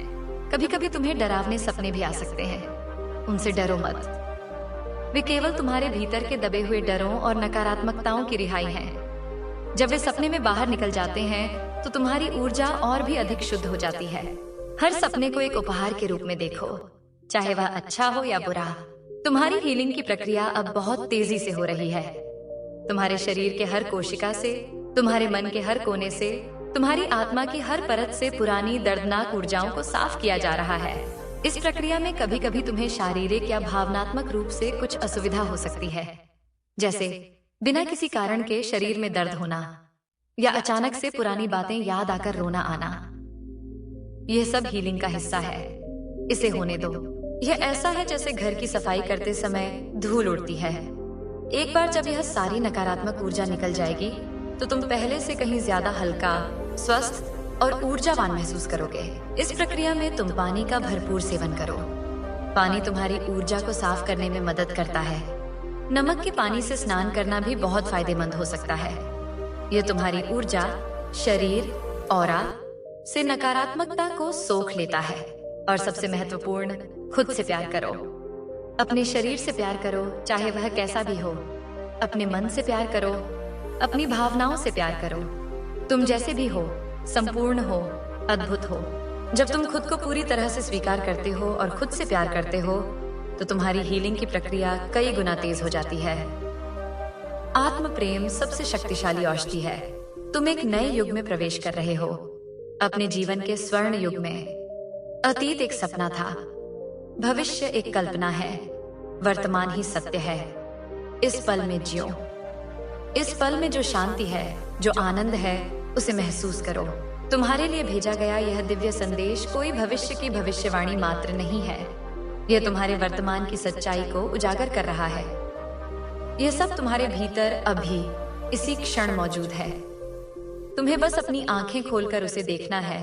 [SPEAKER 1] कभी कभी तुम्हें डरावने सपने भी आ सकते हैं, उनसे डरो मत। वे केवल तुम्हारे भीतर के दबे हुए डरों और नकारात्मकताओं की रिहाई हैं। जब वे सपने में बाहर निकल जाते हैं तो तुम्हारी ऊर्जा और भी अधिक शुद्ध हो जाती है। हर सपने को एक उपहार के रूप में देखो, चाहे वह अच्छा हो या बुरा। तुम्हारी हीलिंग की प्रक्रिया अब बहुत तेजी से हो रही है। तुम्हारे शरीर के हर कोशिका से, तुम्हारे मन के हर कोने से, तुम्हारी आत्मा की हर परत से पुरानी दर्दनाक ऊर्जाओं को साफ किया जा रहा है। इस प्रक्रिया में कभी कभी तुम्हें शारीरिक या भावनात्मक रूप से कुछ असुविधा हो सकती है, जैसे बिना किसी कारण के शरीर में दर्द होना या अचानक से पुरानी बातें याद आकर रोना आना। यह सब हीलिंग का हिस्सा है, इसे होने दो। यह ऐसा है जैसे घर की सफाई करते समय धूल उड़ती है। एक बार जब यह सारी नकारात्मक ऊर्जा निकल जाएगी तो तुम पहले से कहीं ज्यादा हल्का, स्वस्थ और ऊर्जावान महसूस करोगे। इस प्रक्रिया में तुम पानी का भरपूर सेवन करो। पानी तुम्हारी ऊर्जा को साफ करने में मदद करता है। नमक के पानी से स्नान करना भी बहुत फायदेमंद हो सकता है। यह तुम्हारी ऊर्जा, शरीर, ऑरा से नकारात्मकता को सोख लेता है। और सबसे महत्वपूर्ण, खुद से प्यार करो। अपने शरीर से प्यार करो, चाहे वह कैसा भी हो। अपने मन से प्यार करो, अपनी भावनाओं से प्यार करो। तुम जैसे भी हो, संपूर्ण हो, अद्भुत हो। जब तुम खुद को पूरी तरह से स्वीकार करते हो और खुद से प्यार करते हो तो तुम्हारी हीलिंग की प्रक्रिया कई गुना तेज हो जाती है। आत्म प्रेम सबसे शक्तिशाली औषधि है। तुम एक नए युग में प्रवेश कर रहे हो, अपने जीवन के स्वर्ण युग में। अतीत एक सपना था, भविष्य एक कल्पना है, वर्तमान ही सत्य है। इस पल में जियो। इस पल में जो शांति है, जो आनंद है, उसे महसूस करो। तुम्हारे लिए भेजा गया यह दिव्य संदेश कोई भविष्य की भविष्यवाणी मात्र नहीं है। यह तुम्हारे वर्तमान की सच्चाई को उजागर कर रहा है। यह सब तुम्हारे भीतर अभी इसी क्षण मौजूद है। तुम्हें बस अपनी आंखें खोलकर उसे देखना है,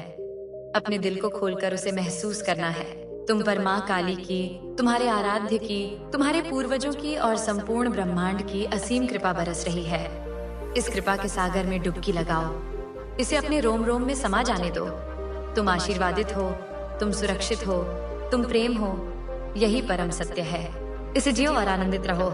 [SPEAKER 1] अपने दिल को खोलकर उसे महसूस करना है। तुम पर माँ काली की, तुम्हारे आराध्य की, तुम्हारे पूर्वजों की और संपूर्ण ब्रह्मांड की असीम कृपा बरस रही है। इस कृपा के सागर में डुबकी लगाओ, इसे अपने रोम रोम में समा जाने दो। तुम आशीर्वादित हो, तुम सुरक्षित हो, तुम प्रेम हो। यही परम सत्य है। इसे जियो और आनंदित रहो।